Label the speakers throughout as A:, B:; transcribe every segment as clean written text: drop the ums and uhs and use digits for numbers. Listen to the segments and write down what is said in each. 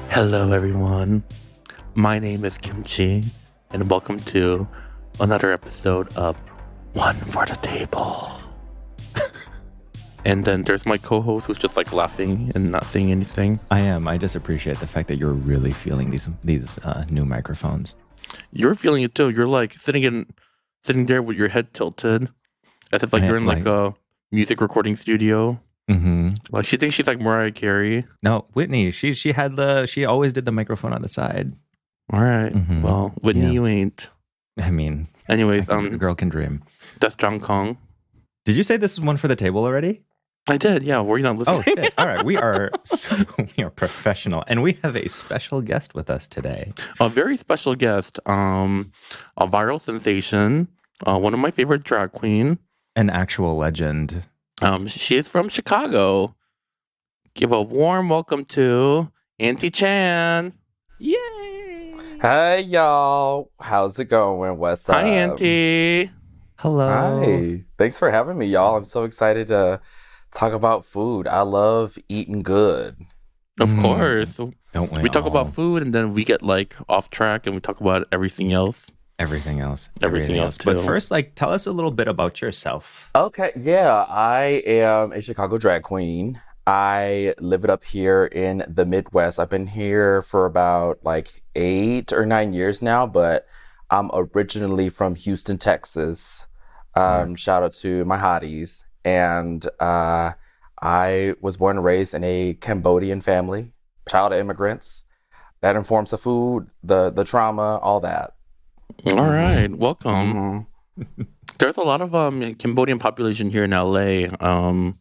A: Hello, everyone. My name is Kimchi, and welcome to another episode of One for the Table. And then there's my co-host who's just like laughing and not saying anything.
B: I am. I just appreciate the fact that you're really feeling these new microphones.
A: You're feeling it too. You're like sitting there with your head tilted, as if like you're in like a music recording studio.
B: Mm-hmm.
A: Like she thinks she's like Mariah Carey.
B: No, Whitney. She always did the microphone on the side.
A: All right.
B: Mm-hmm.
A: Well, Whitney, you ain't.
B: I mean,
A: anyways,
B: a girl can dream.
A: That's John Kong.
B: Did you say this is one for the table already?
A: I did. Yeah. Were you not listening?
B: Oh, shit. All right. We are professional, and we have a special guest with us today.
A: A very special guest. A viral sensation. One of my favorite drag queen.
B: An actual legend.
A: She is from Chicago. Give a warm welcome to Aunty Chan.
B: Yay!
C: Hey, y'all. How's it going? What's up?
A: Hi, Aunty.
B: Hello.
C: Hi. Thanks for having me, y'all. I'm so excited to talk about food. I love eating good.
A: Of course.
B: Don't
A: we talk about food and then we get like off track and we talk about everything else.
B: Everything else.
A: Too.
B: But first, tell us a little bit about yourself.
C: Okay, yeah. I am a Chicago drag queen. I live it up here in the Midwest. I've been here for about 8 or 9 years now, but I'm originally from Houston, Texas. Shout out to my hotties. And I was born and raised in a Cambodian family, child of immigrants. That informs the food, the trauma, all that.
A: All right, welcome.
C: Mm-hmm.
A: There's a lot of Cambodian population here in LA, and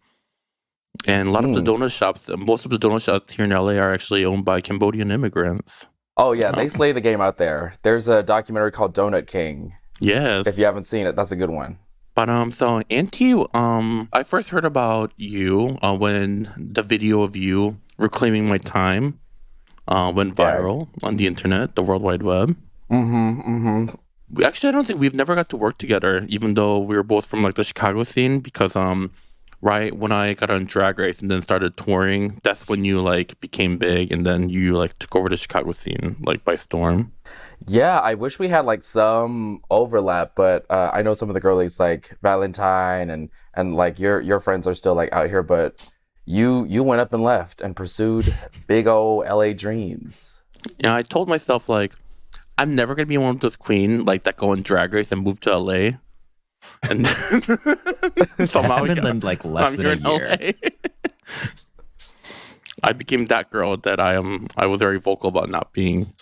A: a lot of the donut shops. Most of the donut shops here in LA are actually owned by Cambodian immigrants.
C: Oh yeah, they slay the game out there. There's a documentary called Donut King.
A: Yes,
C: if you haven't seen it, that's a good one.
A: But so Aunty, I first heard about you when the video of you reclaiming my time went viral on the internet, the World Wide Web. Actually, I don't think we've never got to work together, even though we were both from the Chicago scene. Because right when I got on Drag Race and then started touring, that's when you became big, and then you took over the Chicago scene by storm.
C: Yeah, I wish we had some overlap, but I know some of the girlies like Valentine and your friends are still out here, but you went up and left and pursued big old LA dreams.
A: Yeah, I told myself I'm never gonna be one of those queen that go on Drag Race and move to LA. And somehow
B: in less than a year.
A: I became that girl that I was very vocal about not being.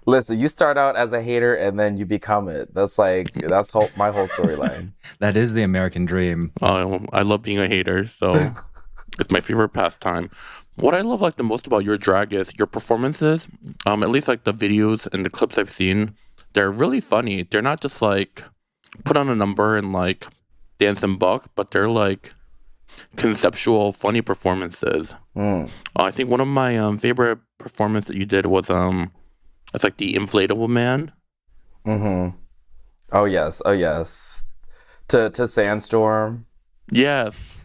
C: Listen, you start out as a hater and then you become it. That's my whole storyline.
B: That is the American dream.
A: I love being a hater, so it's my favorite pastime. What I love the most about your drag is your performances. At least the videos and the clips I've seen, they're really funny. They're not just put on a number and dance and buck, but they're conceptual, funny performances. I think one of my favorite performances that you did was it's the inflatable man.
C: Mm-hmm. Oh yes. To Sandstorm.
A: Yes.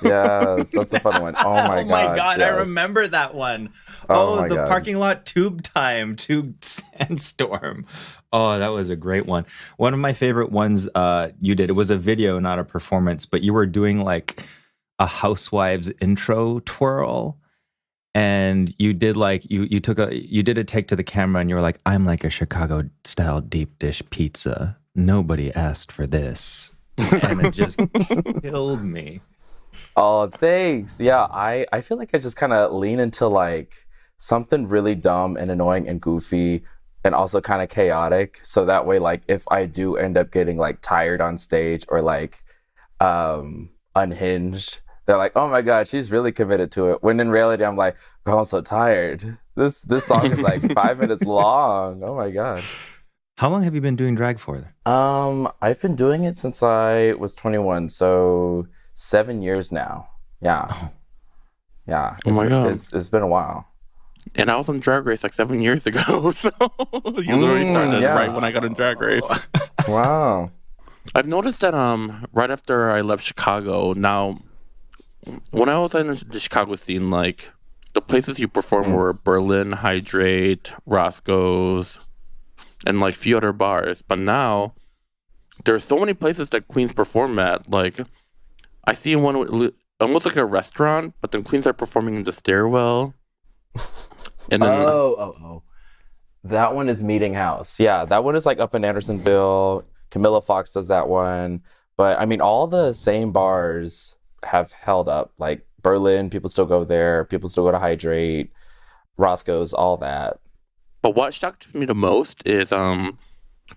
C: Yes, that's a fun one. Oh my god,
B: yes.
C: I
B: remember that one.
C: Oh
B: the
C: god.
B: Parking lot tube Sandstorm. Oh, that was a great one. One of my favorite ones you did, it was a video, not a performance, but you were doing a Housewives intro twirl. And you did you did a take to the camera and you were like, I'm like a Chicago style deep dish pizza. Nobody asked for this. And it just killed me.
C: Oh, thanks. Yeah, I feel I just kind of lean into something really dumb and annoying and goofy and also kind of chaotic. So that way, if I do end up getting tired on stage or unhinged, they're like, oh my god, she's really committed to it. When in reality, I'm like, girl, I'm so tired. This song is 5 minutes long. Oh my god.
B: How long have you been doing drag for?
C: I've been doing it since I was 21, so 7 years now. Yeah.
B: Oh.
C: Yeah.
A: Oh my god.
C: It's been a while.
A: And I was on Drag Race 7 years ago, so you literally started right when I got on Drag Race.
C: Wow.
A: I've noticed that right after I left Chicago, now when I was in the Chicago scene, the places you perform were Berlin, Hydrate, Roscoe's, and like few other bars. But now there's so many places that queens perform at. Like I see one almost like a restaurant, but then queens are performing in the stairwell. And then
C: that one is Meeting House. Yeah, that one is like up in Andersonville. Camilla Fox does that one. But I mean, all the same bars have held up. Like Berlin, people still go there. People still go to Hydrate, Roscoe's, all that.
A: But what shocked me the most is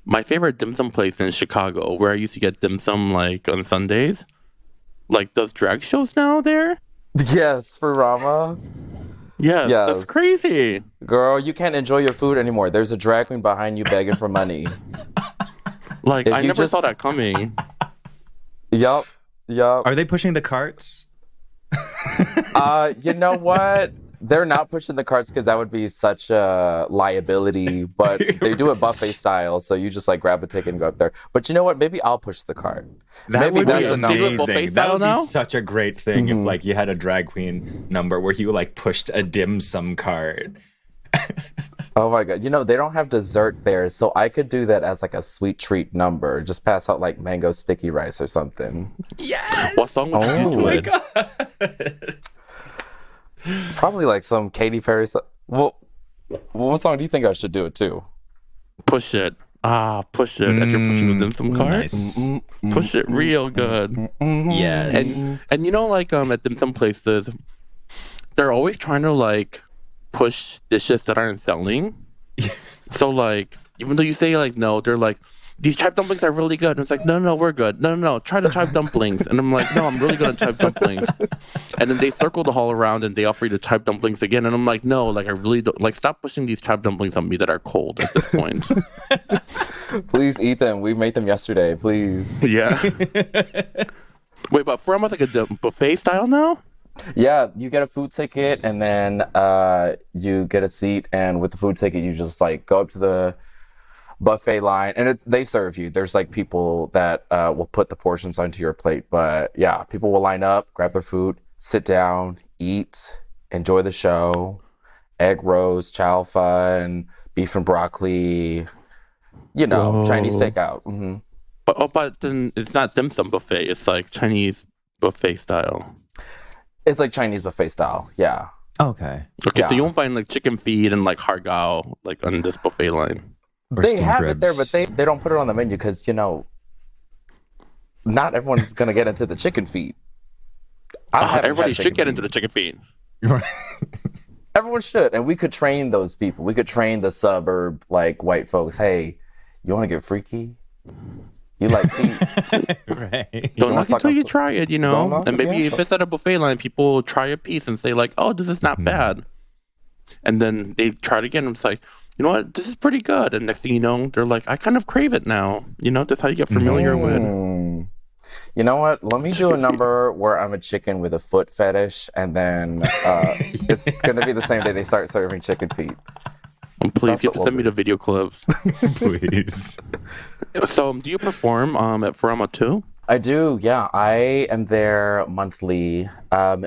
A: my favorite dim sum place in Chicago, where I used to get dim sum like on Sundays. Like, does drag shows now there?
C: Yes, for Rama.
A: Yes, that's crazy.
C: Girl, you can't enjoy your food anymore. There's a drag queen behind you begging for money.
A: Like, I never saw that coming.
C: Yup.
B: Are they pushing the carts?
C: You know what? They're not pushing the carts because that would be such a liability, but they do it buffet style, so you just like grab a ticket and go up there. But you know what? Maybe I'll push the cart.
B: That would be amazing. That would
A: now?
B: be such a great thing if like you had a drag queen number where you like pushed a dim sum cart.
C: Oh my God. You know, they don't have dessert there, so I could do that as like a sweet treat number. Just pass out like mango sticky rice or something.
B: Yes!
A: What song would you do to it?
B: God.
C: Probably like some Katy Perry song. Well, what song do you think I should do it to?
A: Push it. Push it. If you're pushing the dim sum cart.
B: Nice.
A: Push it real good.
B: Yes.
A: And you know, like at dim sum places, they're always trying to like push dishes that aren't selling. So like, even though you say like no, they're like, these chive dumplings are really good. And it's like, no, we're good. No, try the chive dumplings. And I'm like, no, I'm really good at chive dumplings. And then they circle the hall around and they offer you the chive dumplings again. And I'm like, no, like I really don't, like stop pushing these chive dumplings on me that are cold at this point.
C: Please eat them. We made them yesterday. Please.
A: Yeah. Wait, but for almost like a buffet style now?
C: Yeah, you get a food ticket and then you get a seat. And with the food ticket, you just like go up to the buffet line and they serve you. There's like people that will put the portions onto your plate. But yeah, people will line up, grab their food, sit down, eat, enjoy the show. Egg rolls, chow fun, beef and broccoli, Chinese takeout. Mm-hmm.
A: But then it's not dim sum buffet. It's like Chinese buffet style.
C: It's like Chinese buffet style. Yeah.
B: Okay.
A: Okay,
C: Yeah.
A: so you won't find like chicken feet and like hargao like on this buffet line.
B: Or
C: They
B: steamed
C: have
B: ribs.
C: it there, but they don't put it on the menu because, not everyone's going to get into the chicken feet.
A: Everybody should get into the chicken feet.
C: Everyone should. And we could train those people. We could train the suburb, like, white folks. Hey, you want to get freaky? You like feet?
B: Right.
A: Don't knock
C: wanna suck
A: until
C: on
A: you
C: some-
A: try it,
C: Don't knock
A: And
C: it,
A: maybe
C: yeah.
A: if it's at a buffet line, people will try a piece and say like, oh, this is not bad. And then they try it again and it's like, you know what, this is pretty good. And next thing you know, they're like, I kind of crave it now. That's how you get familiar with.
C: You know what? Let me do a number where I'm a chicken with a foot fetish, and then it's going to be the same day they start serving chicken feet.
A: And please,
C: That's
A: you have to
C: what
A: send me
C: we'll
A: the video clips.
B: Please.
A: So, do you perform at Furama too?
C: I do, yeah. I am there monthly.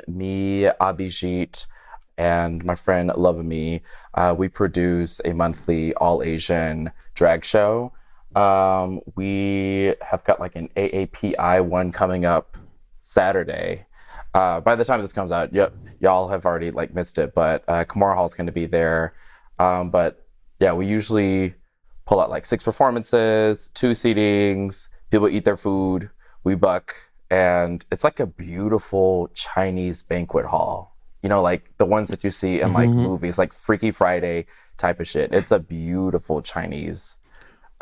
C: Me, Abhijit, and my friend Lovamy, we produce a monthly all-Asian drag show. We have got like an AAPI one coming up Saturday. By the time this comes out, y'all have already like missed it, but Kamora Hall is going to be there. But yeah, we usually pull out like 6 performances, 2 seatings, people eat their food, we buck, and it's like a beautiful Chinese banquet hall. Like the ones that you see in like movies, like Freaky Friday type of shit. It's a beautiful Chinese.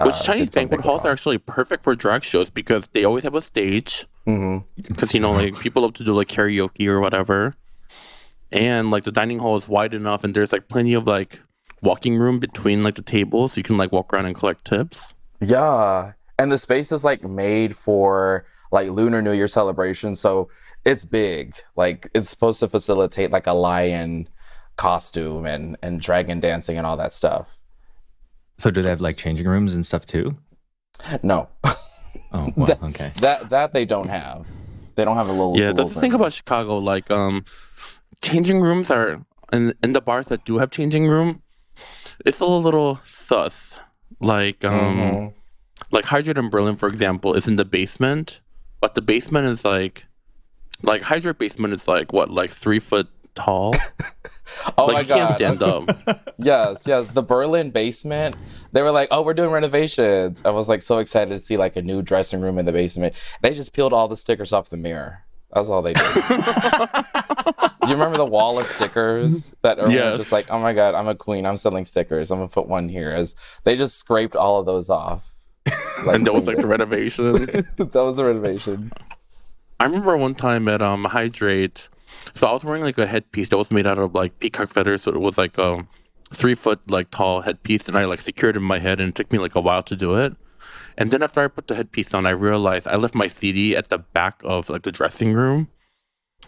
A: Which Chinese
C: dim sum
A: banquet halls are actually perfect for drag shows because they always have a stage. Because, like people love to do like karaoke or whatever. And like the dining hall is wide enough and there's like plenty of like walking room between like the tables. So you can like walk around and collect tips.
C: Yeah. And the space is like made for like Lunar New Year celebration. So it's big. Like it's supposed to facilitate like a lion costume and dragon dancing and all that stuff.
B: So do they have like changing rooms and stuff too?
C: No.
B: Oh, well, okay.
C: That they don't have. They don't have a little.
A: Yeah, that's the thing about Chicago. Like, changing rooms are in the bars that do have changing room, it's a little sus. Like like Hydrate in Berlin, for example, is in the basement, but the basement is like Hydrate basement is like what, like 3 foot tall?
C: Oh
A: Like
C: my
A: you can't
C: God.
A: stand up.
C: Yes, yes. The Berlin basement, they were like, oh, we're doing renovations. I was like so excited to see like a new dressing room in the basement. They just peeled all the stickers off the mirror. That's all they did. Do you remember the wall of stickers that everyone was
A: Yes.
C: just like, oh my God, I'm a queen. I'm selling stickers. I'm gonna put one here. As they just scraped all of those off.
A: And that was like the
C: finger.
A: renovation.
C: That was the renovation.
A: I remember one time at Hydrate, so I was wearing like a headpiece that was made out of like peacock feathers, so it was like a 3 foot like tall headpiece, and I like secured it in my head, and it took me like a while to do it. And then after I put the headpiece on, I realized I left my CD at the back of like the dressing room,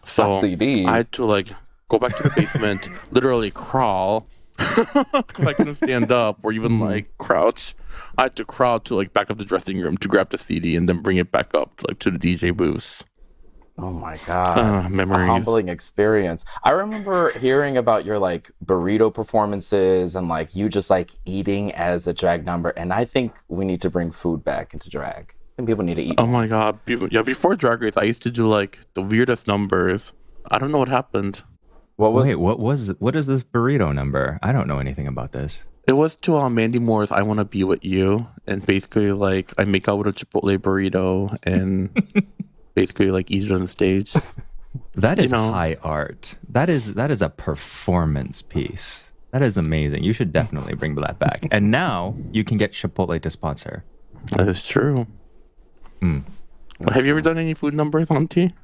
A: so
C: CD.
A: I had to like go back to the basement, literally crawl. 'Cause I couldn't stand up or even like crouch. I had to crawl to like back of the dressing room to grab the CD and then bring it back up like to the DJ booth.
C: Oh my God. A
A: Memories.
C: humbling experience. I remember hearing about your like burrito performances and like you just like eating as a drag number. And I think we need to bring food back into drag. And people need to eat.
A: Oh my god! Before Drag Race, I used to do like the weirdest numbers. I don't know what happened.
B: Wait, what is this burrito number? I don't know anything about this.
A: It was to Mandy Moore's "I Want to Be With You," and basically like I make out with a Chipotle burrito and basically like eat it on stage.
B: That is
A: You know.
B: high art. That is a performance piece. That is amazing. You should definitely bring that back. And now you can get Chipotle to sponsor.
A: That is true. Have you ever done any food numbers, Auntie?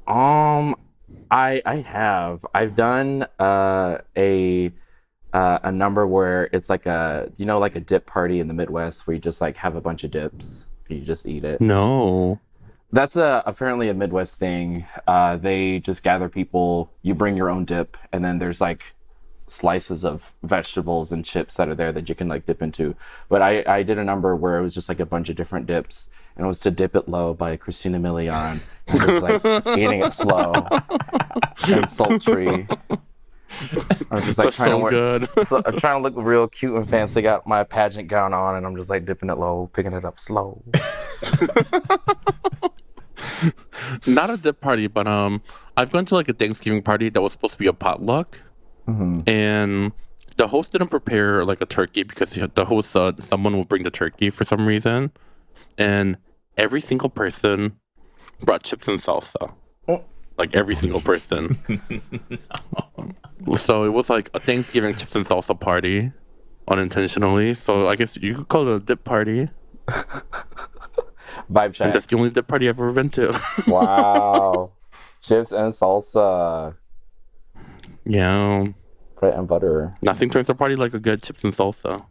C: I have. I've done a number where it's like like a dip party in the Midwest where you just like have a bunch of dips. You just eat it.
A: No.
C: That's apparently a Midwest thing. They just gather people. You bring your own dip, and then there's like slices of vegetables and chips that are there that you can like dip into. But I did a number where it was just like a bunch of different dips, and it was to Dip It Low by Christina Milian, and just like eating it slow and sultry. I was just like
A: That's
C: trying to
A: so
C: work.
A: good.
C: So I'm trying to look real cute and fancy. Got my pageant gown on, and I'm just like dipping it low, picking it up slow.
A: Not a dip party, but I've gone to like a Thanksgiving party that was supposed to be a potluck, and the host didn't prepare like a turkey because the host said someone will bring the turkey for some reason, and every single person brought chips and salsa. Like every single person. So it was like a Thanksgiving chips and salsa party, unintentionally. So I guess you could call it a dip party.
C: Vibe
A: And
C: check.
A: that's the only dip party I've ever been to.
C: Wow. Chips and salsa,
A: Yeah.
C: bread and butter.
A: Nothing turns a party like a good chips and salsa.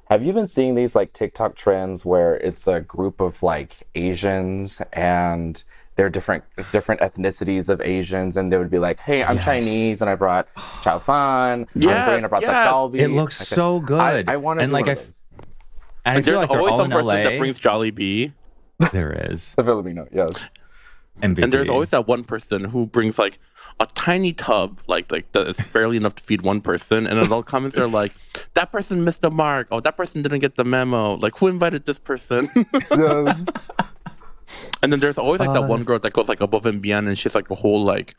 C: Have you been seeing these like TikTok trends where it's a group of like Asians and they're different ethnicities of Asians, and they would be like, "Hey, I'm Chinese and I brought chow fan.
A: Yes,
C: I'm Korean, I brought
A: yes.
C: the galbi."
B: It looks so good.
C: I want to
B: and
C: do
B: like
C: one of those.
B: and I
A: And
B: feel
A: there's
B: like they're
A: always
B: all
A: some
B: in
A: person
B: LA.
A: that brings Jollibee.
B: There is
C: The Filipino, yes.
B: MVP.
A: And there's always that one person who brings like a tiny tub, like that is barely enough to feed one person, and then all comments are like, "That person missed the mark. Oh, that person didn't get the memo. Like, who invited this person?"
C: Yes.
A: And then there's always like that one girl that goes like above and beyond, and she's like a whole like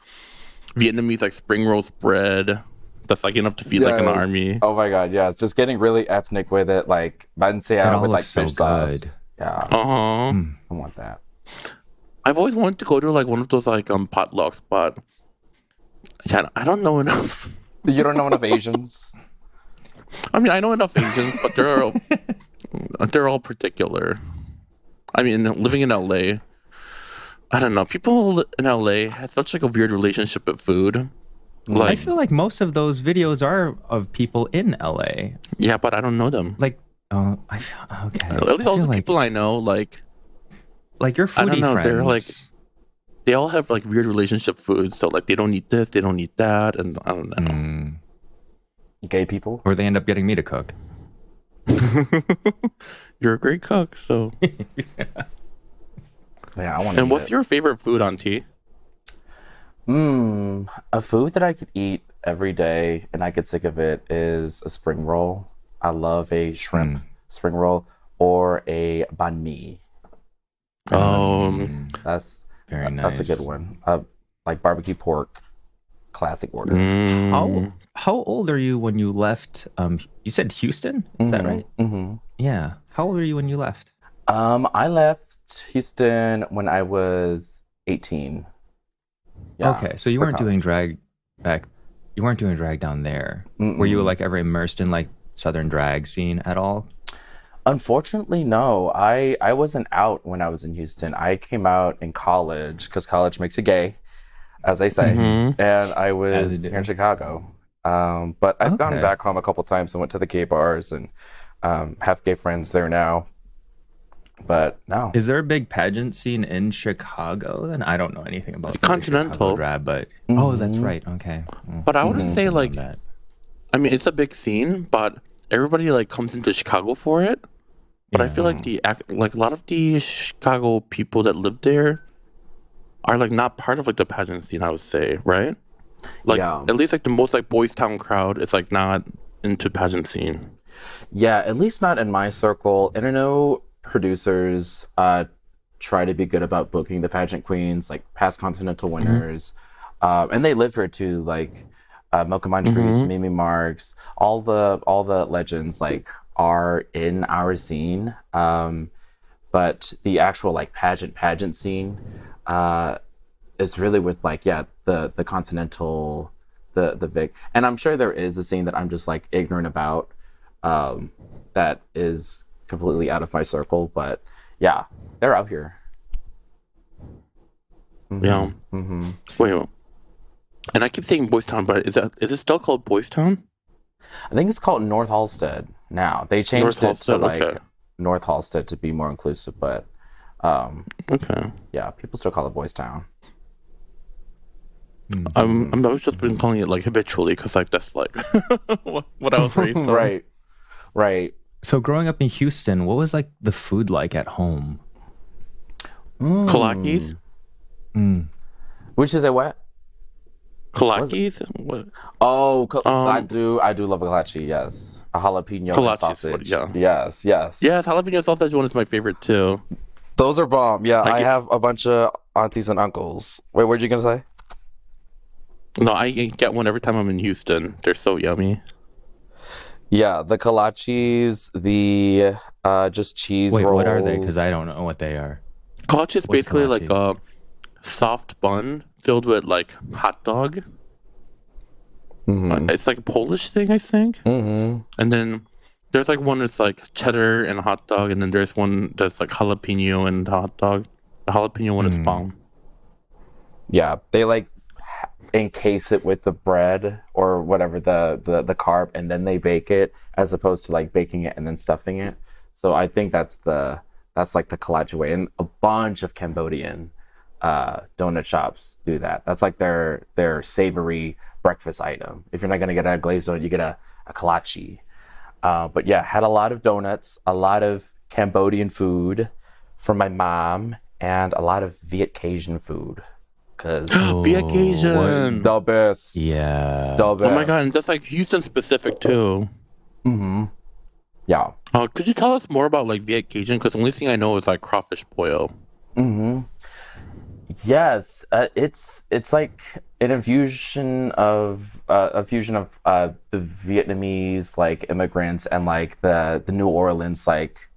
A: Vietnamese like spring roast bread that's like enough to feed like an
C: Yes.
A: army.
C: Oh my god, yes. Just getting really ethnic with it, like
B: That
C: bancia
B: all
C: with like
B: looks so
C: fish sauce.
B: good.
C: Yeah,
A: I
C: want that.
A: I've always wanted to go to like one of those like potlucks, but yeah, I don't know enough.
C: You don't know enough Asians?
A: I mean, I know enough Asians, but they're all particular. I mean, living in LA, I don't know. People in LA have such like a weird relationship with food.
B: I
A: Like,
B: feel like most of those videos are of people in LA.
A: yeah, but I don't know them.
B: Like, okay.
A: At least all the people I know, like
B: your
A: I don't
B: foodie
A: know,
B: friends.
A: they're like they all have like weird relationship foods. So like they don't eat this, they don't eat that, and I don't know.
C: Gay people?
B: Or they end up getting me to cook.
A: You're a great cook, so.
C: Yeah, I want to.
A: And what's your favorite food, Auntie?
C: A food that I could eat every day, and I get sick of it, is a spring roll. I love a shrimp spring roll or a banh mi. That's
B: very nice.
C: That's a good one. Like barbecue pork, classic order.
B: How old are you when you left? You said Houston, is that right? Yeah. How old were you when you left?
C: I left Houston when I was 18. Yeah,
B: okay, so you weren't doing drag back. You weren't doing drag down there. Were you like ever immersed in like Southern drag scene at all?
C: Unfortunately, no. I wasn't out when I was in Houston. I came out in college because college makes you gay, as they say. And I was here in Chicago. But I've gone back home a couple times and went to the gay bars and have gay friends there now. But no.
B: Is there a big pageant scene in Chicago? Then I don't know anything about the
A: Continental
B: drag, but oh, that's right. Okay.
A: But I wouldn't say like that. I mean, it's a big scene, but everybody like comes into Chicago for it. But I feel like like a lot of the Chicago people that live there are like not part of like the pageant scene, I would say, right? Like at least like the most like Boys Town crowd is like not into pageant scene.
C: Yeah, at least not in my circle. And I know producers try to be good about booking the pageant queens, like past Continental winners. And they live here too, like Milka Montrese, Mimi Marks, all the legends like are in our scene. But the actual like pageant scene is really with like the Continental, the Vic. And I'm sure there is a scene that I'm just like ignorant about that is completely out of my circle, but yeah, they're out here.
A: Yeah. Wait, and I keep saying Boys Town, but is it still called Boys Town?
C: I think it's called North Halstead now. They changed it to like North Halstead to be more inclusive, but yeah, people still call it Boys Town.
A: I've just been calling it like habitually because like that's like what I was raised on.
C: Right.
B: So growing up in Houston, what was like the food like at home?
A: Kalakis?
C: Which is a what?
A: Kalakis? What?
C: Oh, I do love a kolache, yes. A jalapeno sausage. Yes.
A: Yes, jalapeno sausage one is my favorite too.
C: Those are bomb. Yeah, I have a bunch of aunties and uncles. Wait, what were you gonna say?
A: No, I get one every time I'm in Houston. They're so yummy.
C: Yeah, the kolaches, the just cheese rolls.
B: Wait, what are they? Because I don't know what they are.
A: Kolache is basically like a soft bun filled with like hot dog. It's like a Polish thing, I think. And then there's like one that's like cheddar and a hot dog, and then there's one that's like jalapeno and hot dog. The jalapeno one is bomb.
C: Yeah, they like encase it with the bread or whatever the carb, and then they bake it, as opposed to like baking it and then stuffing it. So I think that's like the kolache way, and a bunch of Cambodian donut shops do that. That's like their savory breakfast item. If you're not gonna get a glazed donut, you get a kolache. But yeah, had a lot of donuts, a lot of Cambodian food from my mom, and a lot of Viet Cajun food.
A: Viet Cajun,
C: the best.
B: Yeah,
C: the best.
A: Oh my god, and that's like Houston specific too.
C: Yeah.
A: Could you tell us more about like Viet Cajun? Because the only thing I know is like crawfish boil.
C: Yes, it's like an infusion of the Vietnamese like immigrants and like the New Orleans like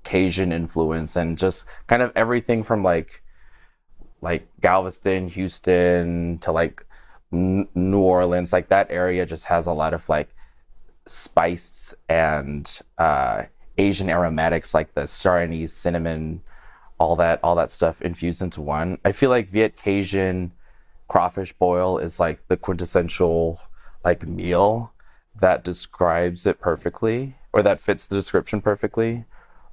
C: Cajun influence, and just kind of everything from like Galveston, Houston to like New Orleans. Like that area just has a lot of like spice and Asian aromatics, like the star anise, cinnamon, all that stuff infused into one. I feel like Viet Cajun crawfish boil is like the quintessential like meal that describes it perfectly, or that fits the description perfectly.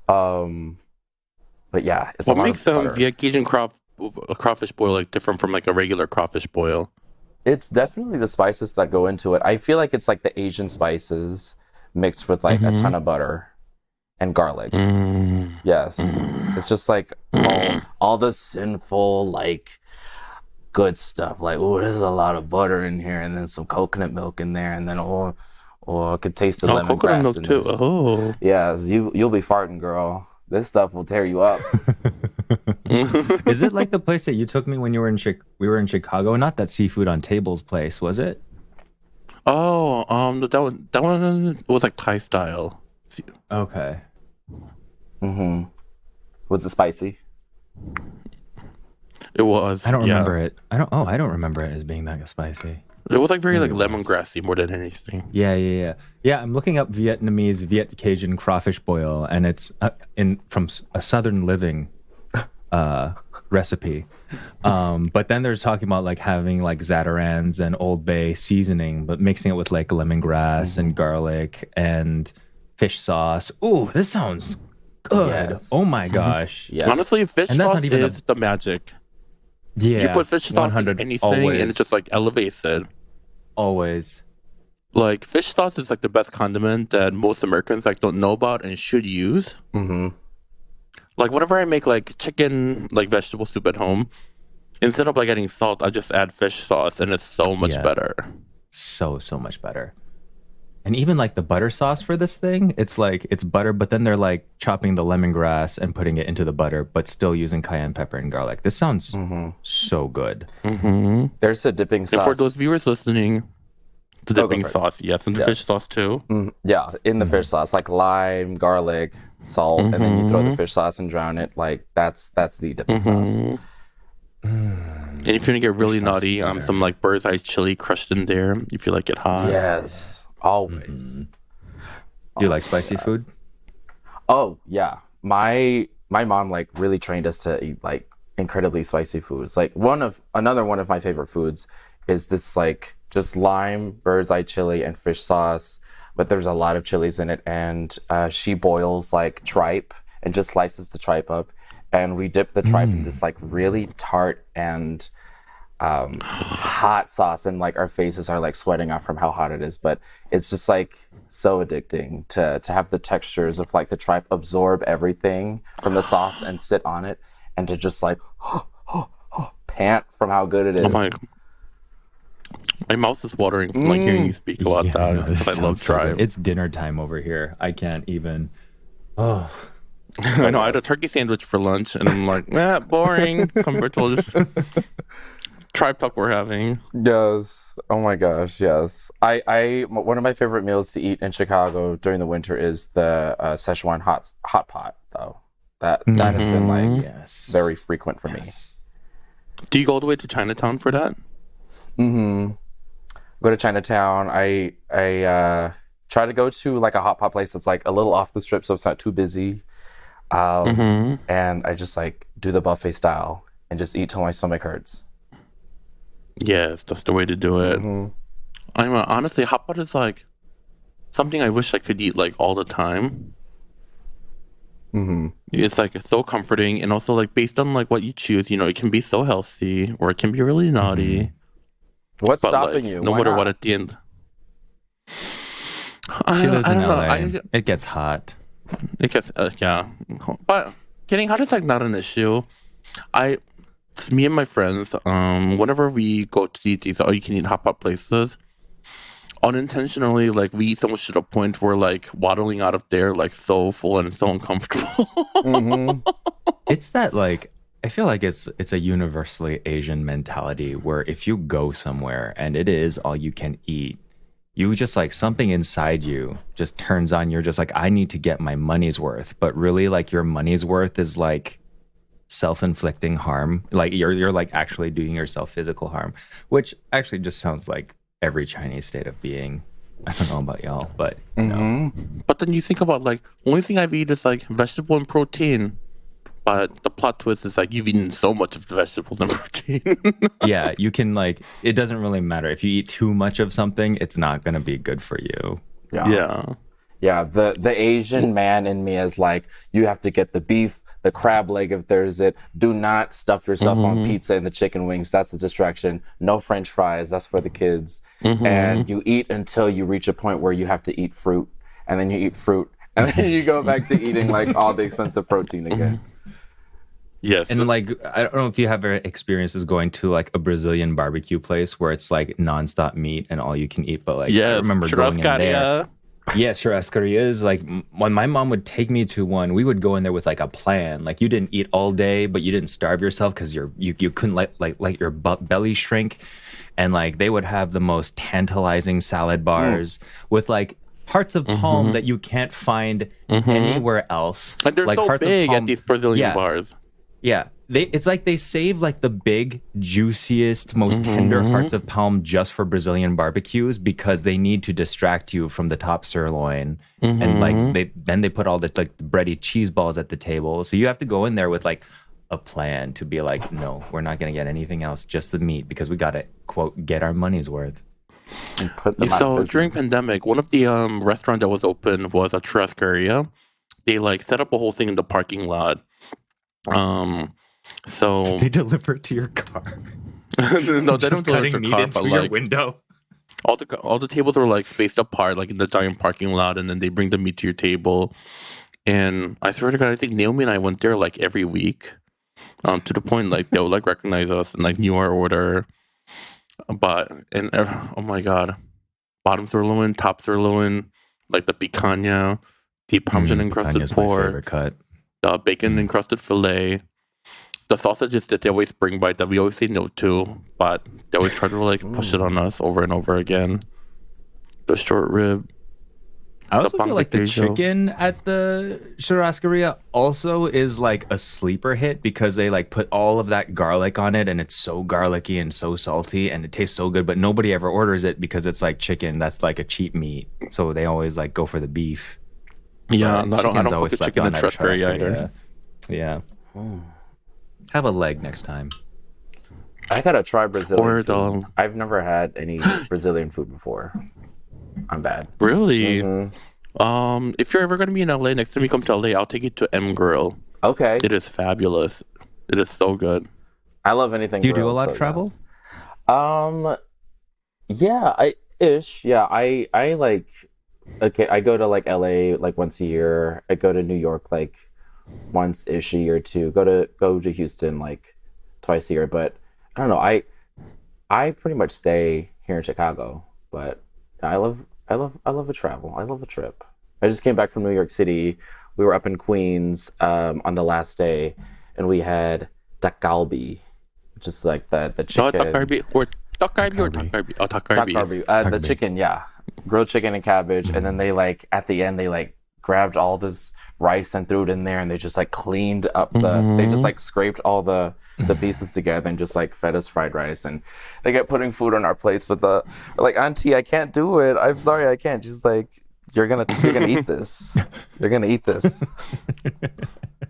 C: But yeah, it's
A: what makes Viet Cajun crawfish boil like different from like a regular crawfish boil?
C: It's definitely the spices that go into it. I feel like it's like the Asian spices mixed with like a ton of butter and garlic. Yes. It's just like all the sinful like good stuff. Like, oh, there's a lot of butter in here, and then some coconut milk in there, and then I could taste the
A: Oh, coconut
C: lemongrass
A: milk
C: in
A: too.
C: this.
A: Oh.
C: Yes, you'll be farting, girl. This stuff will tear you up.
B: Is it like the place that you took me when you were in we were in Chicago? Not that seafood on tables place, was it?
A: Oh, that one was like Thai style.
B: Okay.
C: Mm-hmm. Was it spicy?
A: It was.
B: I don't
A: yeah.
B: remember it. I don't remember it as being that spicy.
A: It was like very like
B: Maybe it was.
A: lemongrassy more than anything.
B: Yeah. Yeah, I'm looking up Vietnamese Viet Cajun crawfish boil, and it's from a Southern Living recipe. But then there's talking about like having like Zatarans and Old Bay seasoning, but mixing it with like lemongrass and garlic and fish sauce. Ooh, this sounds good.
C: Yes.
B: Oh my gosh.
C: Yeah.
A: Honestly, fish
B: And that's
A: sauce
B: not even
A: is the magic.
B: Yeah.
A: You put fish sauce in
B: 100
A: anything,
B: always.
A: and it just like elevates it.
B: Always.
A: Like fish sauce is like the best condiment that most Americans like don't know about and should use.
C: Mm-hmm.
A: Like whenever I make like chicken like vegetable soup at home, instead of like adding salt, I just add fish sauce, and it's so much
B: Yeah.
A: better.
B: So much better. And even like the butter sauce for this thing, it's like it's butter, but then they're like chopping the lemongrass and putting it into the butter, but still using cayenne pepper and garlic. This sounds so good.
A: Mm-hmm.
C: There's a dipping sauce.
A: And for those viewers listening, the
C: go
A: dipping
C: for it.
A: sauce, yes, and the
C: Yes.
A: fish sauce too.
C: Yeah, in the fish sauce, like lime, garlic, salt, and then you throw the fish sauce and drown it. Like that's the dipping sauce.
A: And if you're gonna get really naughty, some like bird's eye chili crushed in there. If you like it hot.
C: Yes, always.
B: Do you like spicy food?
C: Oh yeah, my mom like really trained us to eat like incredibly spicy foods. Like another one of my favorite foods is this like just lime, bird's eye chili, and fish sauce. But there's a lot of chilies in it, and she boils like tripe and just slices the tripe up, and we dip the tripe in this like really tart and hot sauce, and like our faces are like sweating out from how hot it is. But it's just like so addicting to have the textures of like the tripe absorb everything from the sauce and sit on it, and to just like pant from how good it is.
A: Oh my mouth is watering from like hearing you speak about that.
B: no, this
A: Because I love
B: sounds so good.
A: tripe.
B: It's dinner time over here. I can't even. Oh,
A: I know. I had a turkey sandwich for lunch, and I'm like, boring compared to all this tripe talk we're having.
C: Yes. Oh my gosh. Yes. I one of my favorite meals to eat in Chicago during the winter is the Szechuan hot pot. Though that has been like
B: yes.
C: very frequent for me.
A: Do you go all the way to Chinatown for that?
C: Mm-hmm. Go to Chinatown. I try to go to like a hot pot place that's like a little off the strip, so it's not too busy. And I just like do the buffet style and just eat till my stomach hurts.
A: Yes, that's the way to do it. I'm honestly, hot pot is like something I wish I could eat like all the time. It's like it's so comforting, and also like based on like what you choose, it can be so healthy or it can be really naughty.
C: What's
A: But
C: stopping
A: like,
C: you?
A: no
C: Why
A: matter
C: not?
A: what, at the end,
B: She lives
A: I
B: in
A: don't know.
B: LA. It gets hot.
A: It gets yeah, but getting hot is like not an issue. It's me and my friends, whenever we go to eat these all you can eat hot pot places, unintentionally like we eat so much to the point where like waddling out of there like so full and so uncomfortable.
B: It's that like I feel like it's a universally Asian mentality where if you go somewhere and it is all you can eat, you just like something inside you just turns on. You're just like, I need to get my money's worth. But really like your money's worth is like self-inflicting harm. Like you're like actually doing yourself physical harm, which actually just sounds like every Chinese state of being. I don't know about y'all, but you know.
A: But then you think about like only thing I've eaten is like vegetable and protein. But the plot twist is like you've eaten so much of the vegetables and protein.
B: Yeah, you can like it doesn't really matter if you eat too much of something, it's not going to be good for you.
C: Yeah. The Asian man in me is like, you have to get the beef, the crab leg if there's it. Do not stuff yourself on pizza and the chicken wings. That's a distraction. No French fries. That's for the kids. And you eat until you reach a point where you have to eat fruit, and then you eat fruit, and then you go back to eating like all the expensive protein again.
A: Yes.
B: And like, I don't know if you have experiences going to like a Brazilian barbecue place where it's like nonstop meat and all you can eat. But like, I
A: Yes.
B: remember going in there.
A: Churrascaria.
B: Yes, churrascaria is like when my mom would take me to one, we would go in there with like a plan. Like you didn't eat all day, but you didn't starve yourself because you couldn't let your belly shrink. And like they would have the most tantalizing salad bars with like hearts of palm that you can't find anywhere else.
A: And they're
B: like
A: so
B: hearts
A: big
B: of palm,
A: at these Brazilian bars.
B: yeah. It's like they save like the big, juiciest, most tender hearts of palm just for Brazilian barbecues because they need to distract you from the top sirloin. And like they put all the like bready cheese balls at the table. So you have to go in there with like a plan to be like, no, we're not gonna get anything else, just the meat, because we gotta quote get our money's worth.
C: And put them out of
A: So
C: business.
A: during pandemic, one of the restaurant that was open was a churrascaria. They like set up a whole thing in the parking lot. So
B: They deliver it to your car.
A: no, they
B: Just
A: don't deliver
B: cutting
A: to
B: meat
A: car,
B: into
A: but
B: your
A: like
B: window.
A: all the tables are like spaced apart, like in the giant parking lot, and then they bring the meat to your table. And I swear to God, I think Naomi and I went there like every week, to the point like they'll like recognize us and like knew our order. But oh my God, bottom sirloin, top sirloin, like the picanha, deep Parmesan encrusted
B: Picanha's my favorite
A: pork,
B: cut.
A: the bacon encrusted fillet. The sausages that they always bring by that we always say no to, but they always try to like push it on us over and over again. The short rib.
B: I also
A: the
B: feel like the
A: panquequejo.
B: chicken at the churrascaria also is like a sleeper hit because they like put all of that garlic on it and it's so garlicky and so salty and it tastes so good, but nobody ever orders it because it's like chicken. That's like a cheap meat. So they always like go for the beef.
A: Yeah,
B: But
A: no, I don't
B: chicken's
A: fuck
B: always
A: with
B: slept
A: chicken
B: on
A: and
B: at
A: churrascaria either.
B: Yeah. Have a leg next time.
C: I gotta try Brazilian
A: Or
C: food. I've never had any Brazilian food before. I'm bad.
A: Really?
C: Mm-hmm.
A: If you're ever gonna be in LA, next time you come to LA, I'll take you to M Grill.
C: Okay.
A: It is fabulous. It is so good.
C: I love anything.
B: Do you do a
C: grilled,
B: lot
C: so
B: of travel?
C: yes. Yeah, I like. Okay, I go to like LA like once a year. I go to New York like once ish a year too. Go to Houston like twice a year. But I don't know. I pretty much stay here in Chicago. But I love a travel. I love a trip. I just came back from New York City. We were up in Queens on the last day, and we had takalbi, which is like the
A: No,
C: chicken.
A: takarbi or takarbi or takarbi. Oh, takarbi.
C: The chicken, yeah, grilled chicken and cabbage, and then they like at the end they like grabbed all this rice and threw it in there, and they just like cleaned up they just like scraped all the pieces together and just like fed us fried rice, and they kept putting food on our plates, but we're like, Auntie, I can't do it. I'm sorry, I can't. She's like, you're gonna eat this. You're gonna eat this.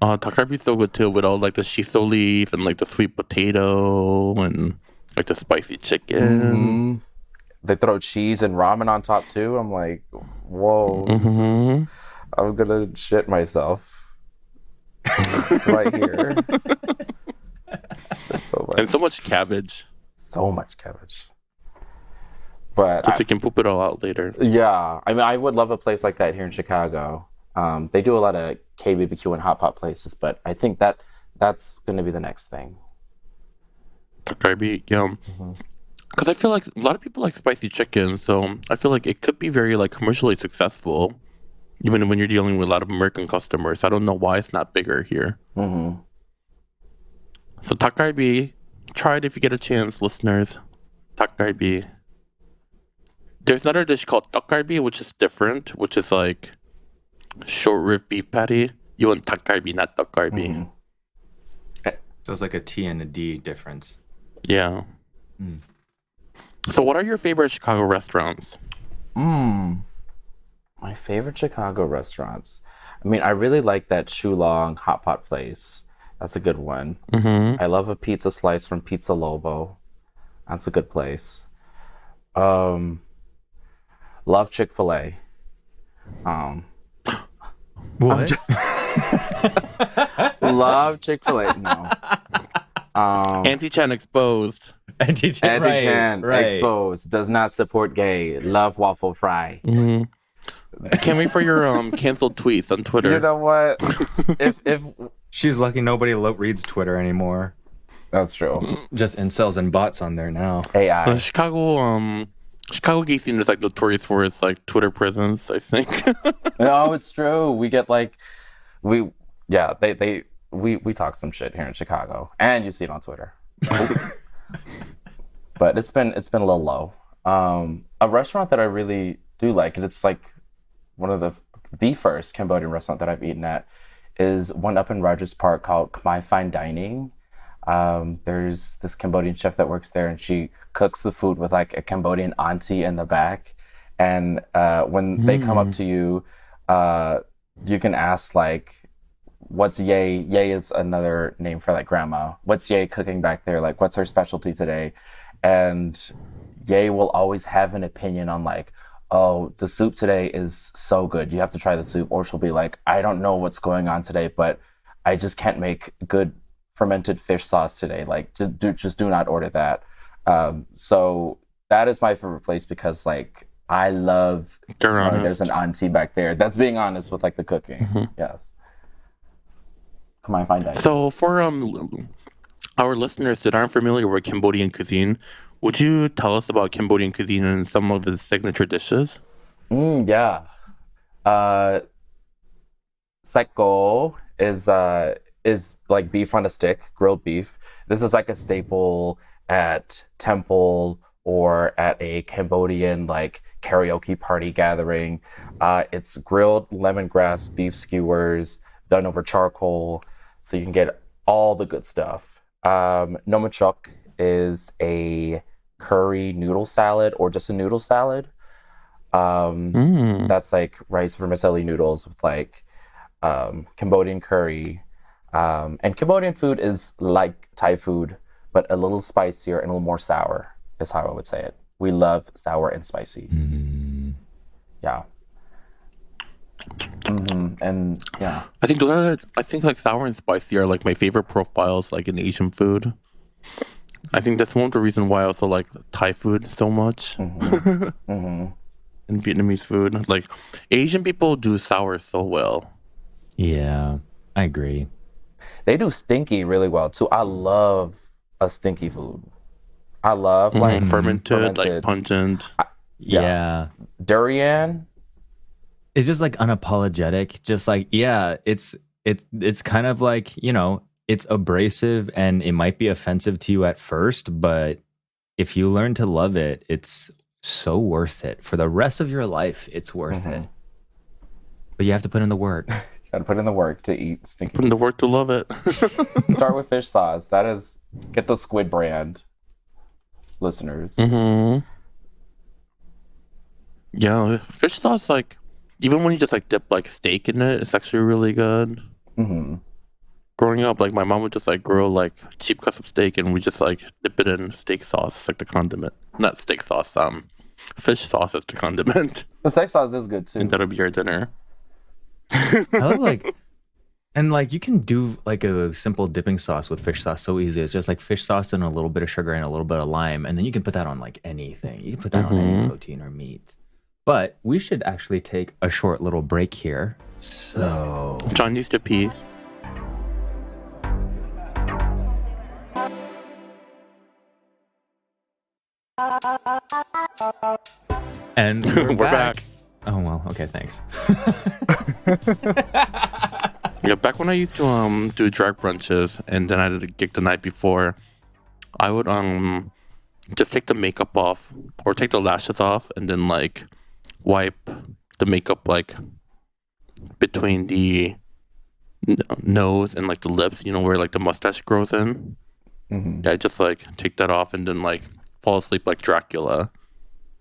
A: Takarbi is so good too, with all like the shiso leaf and like the sweet potato and like the spicy chicken.
C: They throw cheese and ramen on top too. I'm like, whoa, I'm gonna shit myself right here. That's so much.
A: And so much cabbage.
C: So much cabbage. But
A: Because they can poop it all out later.
C: yeah, I mean, I would love a place like that here in Chicago. They do a lot of KBBQ and hot pot places, but I think that's going to be the next thing.
A: Takarbi, yeah. Because I feel like a lot of people like spicy chicken, so I feel like it could be very like commercially successful, even when you're dealing with a lot of American customers. I don't know why it's not bigger here. So takarbi, try it if you get a chance, listeners. Takarbi. There's another dish called takarbi, which is different, which is like short rib beef patty. You want takarbi, not takarbi.
B: So it's like a T and a D difference.
A: Yeah. So what are your favorite Chicago restaurants?
C: My favorite Chicago restaurants. I mean, I really like that Shulong hot pot place. That's a good one. I love a pizza slice from Pizza Lobo. That's a good place. Love Chick-fil-A.
B: What?
C: Love Chick-fil-A. No.
A: Aunty Chan exposed.
B: Aunty Chan,
C: Aunty Chan
B: right.
C: exposed. Does not support gay. Love waffle fry.
A: I can't wait for your canceled tweets on Twitter.
C: You know what?
B: She's lucky nobody reads Twitter anymore.
C: That's true.
B: Just incels and bots on there now.
C: AI.
A: Chicago gay scene is like notorious for its like Twitter presence, I think.
C: No, it's true. We get like, we talk some shit here in Chicago, and you see it on Twitter. But it's been a little low. A restaurant that I really do like, and it's like one of the first Cambodian restaurant that I've eaten at, is one up in Rogers Park called Khmer Fine Dining. There's this Cambodian chef that works there, and she cooks the food with like a Cambodian auntie in the back. And when they come up to you, you can ask like, what's Ye? Ye is another name for like grandma. What's Ye cooking back there? Like, what's her specialty today? And Ye will always have an opinion on like, oh, the soup today is so good, you have to try the soup. Or she'll be like, I don't know what's going on today, but I just can't make good fermented fish sauce today. Like, just do not order that. So that is my favorite place because like I love there's an auntie back there that's being honest with like the cooking. Mm-hmm. Yes. Come on, find that.
A: So for our listeners that aren't familiar with Cambodian cuisine, would you tell us about Cambodian cuisine and some of its signature dishes?
C: Yeah. Seko is like beef on a stick, grilled beef. This is like a staple at temple or at a Cambodian like karaoke party gathering. It's grilled lemongrass beef skewers done over charcoal, so you can get all the good stuff. Nomuchok is a curry noodle salad or just a noodle salad. That's like rice vermicelli noodles with like Cambodian curry. And Cambodian food is like Thai food, but a little spicier and a little more sour, is how I would say it. We love sour and spicy. Mm-hmm. Yeah. Mm-hmm. And yeah.
A: I think like sour and spicy are like my favorite profiles like in Asian food. I think that's one of the reasons why I also like Thai food so much. Mm-hmm. Mm-hmm. And Vietnamese food. Like Asian people do sour so well.
B: Yeah, I agree.
C: They do stinky really well too. I love a stinky food. I love like
A: fermented, like pungent.
B: Yeah.
C: Durian.
B: It's just like unapologetic. Just like, yeah, it's kind of like, you know, it's abrasive and it might be offensive to you at first, but if you learn to love it, it's so worth it. For the rest of your life, it's worth it. But you have to put in the work.
C: Gotta put in the work to eat stinky.
A: Put in the work to love it.
C: Start with fish sauce. Get the Squid brand, listeners.
A: Mm-hmm. Yeah, fish sauce, like, even when you just like dip like steak in it, it's actually really good. Mm-hmm. Growing up, like my mom would just like grill like cheap cuts of steak, and we just like dip it in steak sauce. It's like the condiment, not steak sauce. Fish sauce is the condiment.
C: The steak sauce is good too.
A: And that'll be your dinner.
B: I love like, and like you can do like a simple dipping sauce with fish sauce so easy. It's just like fish sauce and a little bit of sugar and a little bit of lime, and then you can put that on like anything. You can put that on any protein or meat. But we should actually take a short little break here. So
A: John needs to pee.
B: And we're
A: back.
B: Oh, well, okay, thanks.
A: Yeah, back when I used to do drag brunches, and then I did a gig the night before, I would just take the makeup off, or take the lashes off, and then like wipe the makeup like between the nose and like the lips, you know, where like the mustache grows in. Mm-hmm. Yeah, I just like take that off and then like fall asleep like Dracula,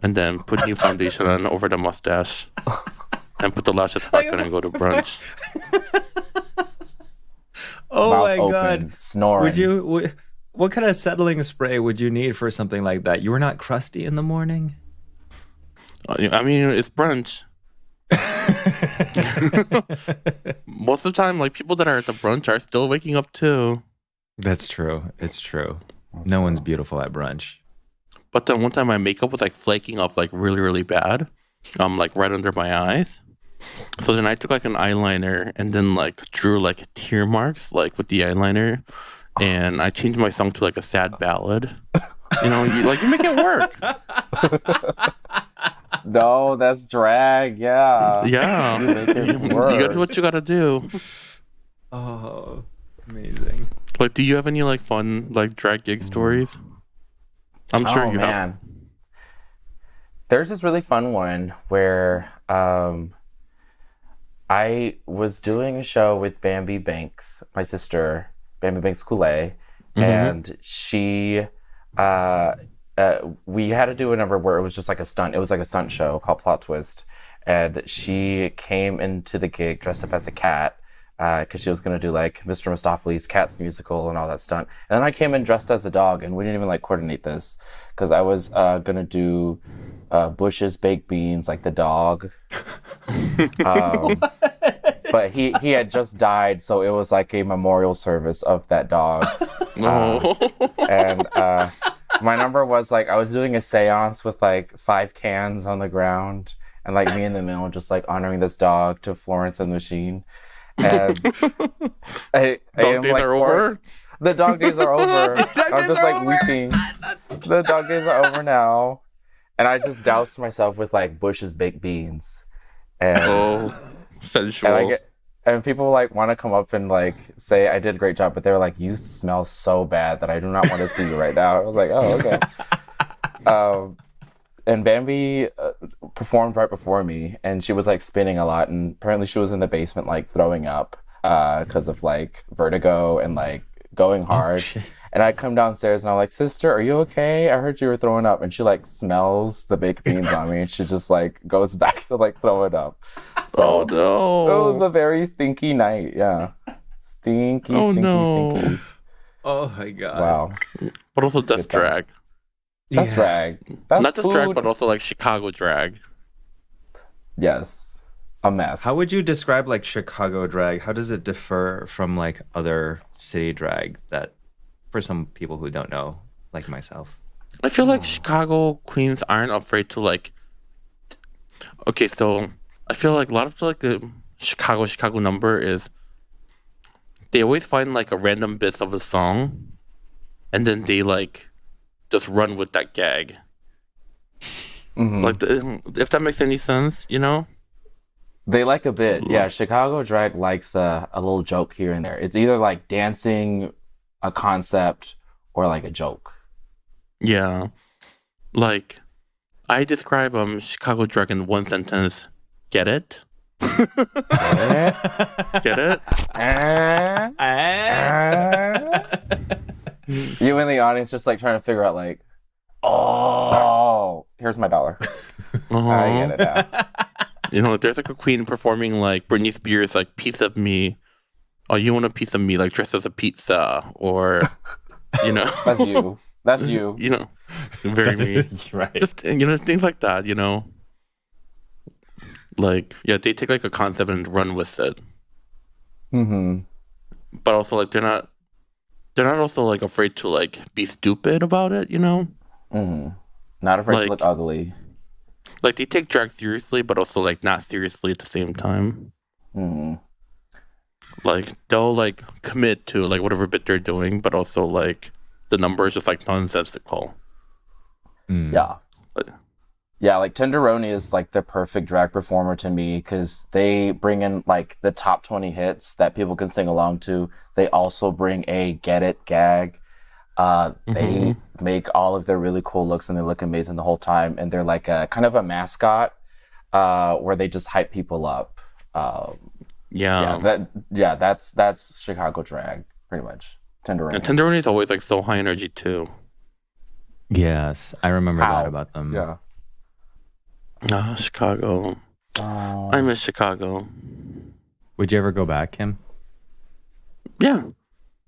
A: and then put new foundation on over the mustache, and put the lashes back on and go to brunch.
B: Oh
C: Mouth
B: my
C: open,
B: god!
C: Snoring.
B: What kind of settling spray would you need for something like that? You were not crusty in the morning?
A: I mean, it's brunch. Most of the time, like people that are at the brunch are still waking up too.
B: That's true. It's true. No one's beautiful at brunch.
A: But then one time my makeup was like flaking off like really, really bad. Like right under my eyes. So then I took like an eyeliner and then like drew like tear marks like with the eyeliner, and I changed my song to like a sad ballad. You make it work.
C: No, that's drag. Yeah.
A: Yeah,
C: You make it
A: you
C: work.
A: gotta do what you gotta do.
B: Oh, amazing.
A: Like, do you have any like fun like drag gig stories? I'm sure
C: Oh
A: you have.
C: man, there's this really fun one where I was doing a show with Bambi Banks, my sister, Bambi Banks Coulee, and she, we had to do a number where it was just like a stunt. It was like a stunt show called Plot Twist, and she came into the gig dressed up as a cat because she was gonna do like Mr. Mistopheles' Cats musical and all that stunt. And then I came in dressed as a dog, and we didn't even like coordinate this because I was gonna do Bush's baked beans, like the dog. But he had just died, so it was like a memorial service of that dog.
A: No.
C: And my number was like I was doing a seance with like 5 cans on the ground, and like me in the middle, just like honoring this dog to Florence and the Machine. And I am
A: days
C: like
A: are over?
C: The dog days are over. I was just like weeping. The dog days are over now. And I just doused myself with like Bush's baked beans. And
A: Sensual.
C: and people like want to come up and like say I did a great job, but they were like, "You smell so bad that I do not want to see you right now." I was like, "Oh, okay." And Bambi performed right before me, and she was like spinning a lot, and apparently she was in the basement like throwing up because of like vertigo and like going hard. And I come downstairs and I'm like, "Sister, are you okay? I heard you were throwing up." And she like smells the baked beans on me, and she just like goes back to like throwing up. So
A: Oh no!
C: it was a very stinky night. Yeah, stinky.
B: Oh my god!
C: Wow,
A: But also that's
C: good time.
A: drag.
C: that's drag. That's
A: Not just drag,
C: food.
A: but also like Chicago drag.
C: Yes, a mess.
B: How would you describe like Chicago drag? How does it differ from like other city drag that, for some people who don't know, like myself?
A: I feel like Chicago queens aren't afraid to like. Okay, so I feel like a lot of like the Chicago number is they always find like a random bit of a song, and then they like just run with that gag.
C: Mhm.
A: Like if that makes any sense, you know?
C: They like a bit. Yeah, Chicago drag likes a little joke here and there. It's either like dancing, a concept, or like a joke.
A: Yeah. Like I describe Chicago drag in one sentence. Get it? Get it?
C: You in the audience just like trying to figure out like, oh, here's my dollar. I get it now.
A: You know, there's like a queen performing like Britney Spears, like "Piece of Me." Oh, you want a piece of me, like dressed as a pizza, or you know,
C: That's you. That's you.
A: you know, very me.
B: Right.
A: Just things like that. You know, like yeah, they take like a concept and run with it,
C: Mm-hmm.
A: but also like they're not also like afraid to like be stupid about it. You know,
C: Mm-hmm. Not afraid
A: Like-
C: to look ugly.
A: like they take drag seriously, but also like not seriously at the same time.
C: Mm-hmm.
A: Like they'll like commit to like whatever bit they're doing, but also like the number is just like nonsensical.
B: Mm.
C: Yeah.
A: But-
C: Yeah, like Tenderoni is like the perfect drag performer to me because they bring in like the top 20 hits that people can sing along to. They also bring a get it gag. They make all of their really cool looks and they look amazing the whole time. And they're like a kind of a mascot where they just hype people up. That's Chicago drag pretty much. Tenderoni.
A: And Tenderoni is always like so high energy too.
B: Yes, I remember
C: How?
B: that about them.
C: Yeah.
A: Chicago. I miss Chicago.
B: Would you ever go back, Kim?
A: Yeah.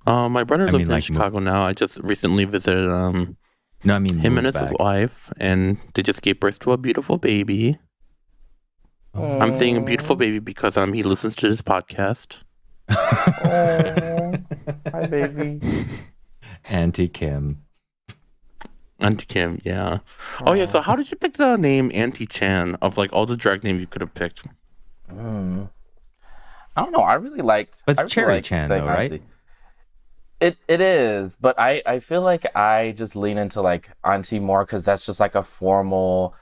A: My brother lives in
B: like,
A: Chicago now. I just recently visited
B: No, I mean
A: him and
B: move
A: his
B: back.
A: wife, and they just gave birth to a beautiful baby. I'm saying a beautiful baby because he listens to this podcast.
C: Oh, hi, baby.
B: Aunty Kim.
A: Aunty Kim, yeah. Oh yeah, so how did you pick the name Aunty Chan of like all the drag names you could have picked?
C: Mm. I don't know. I really liked.
B: But
C: I
B: it's
C: really
B: Cherry
C: liked
B: Chan,
C: saying
B: though, right?
C: auntie. It is, but I feel like I just lean into like auntie more because that's just like a formal.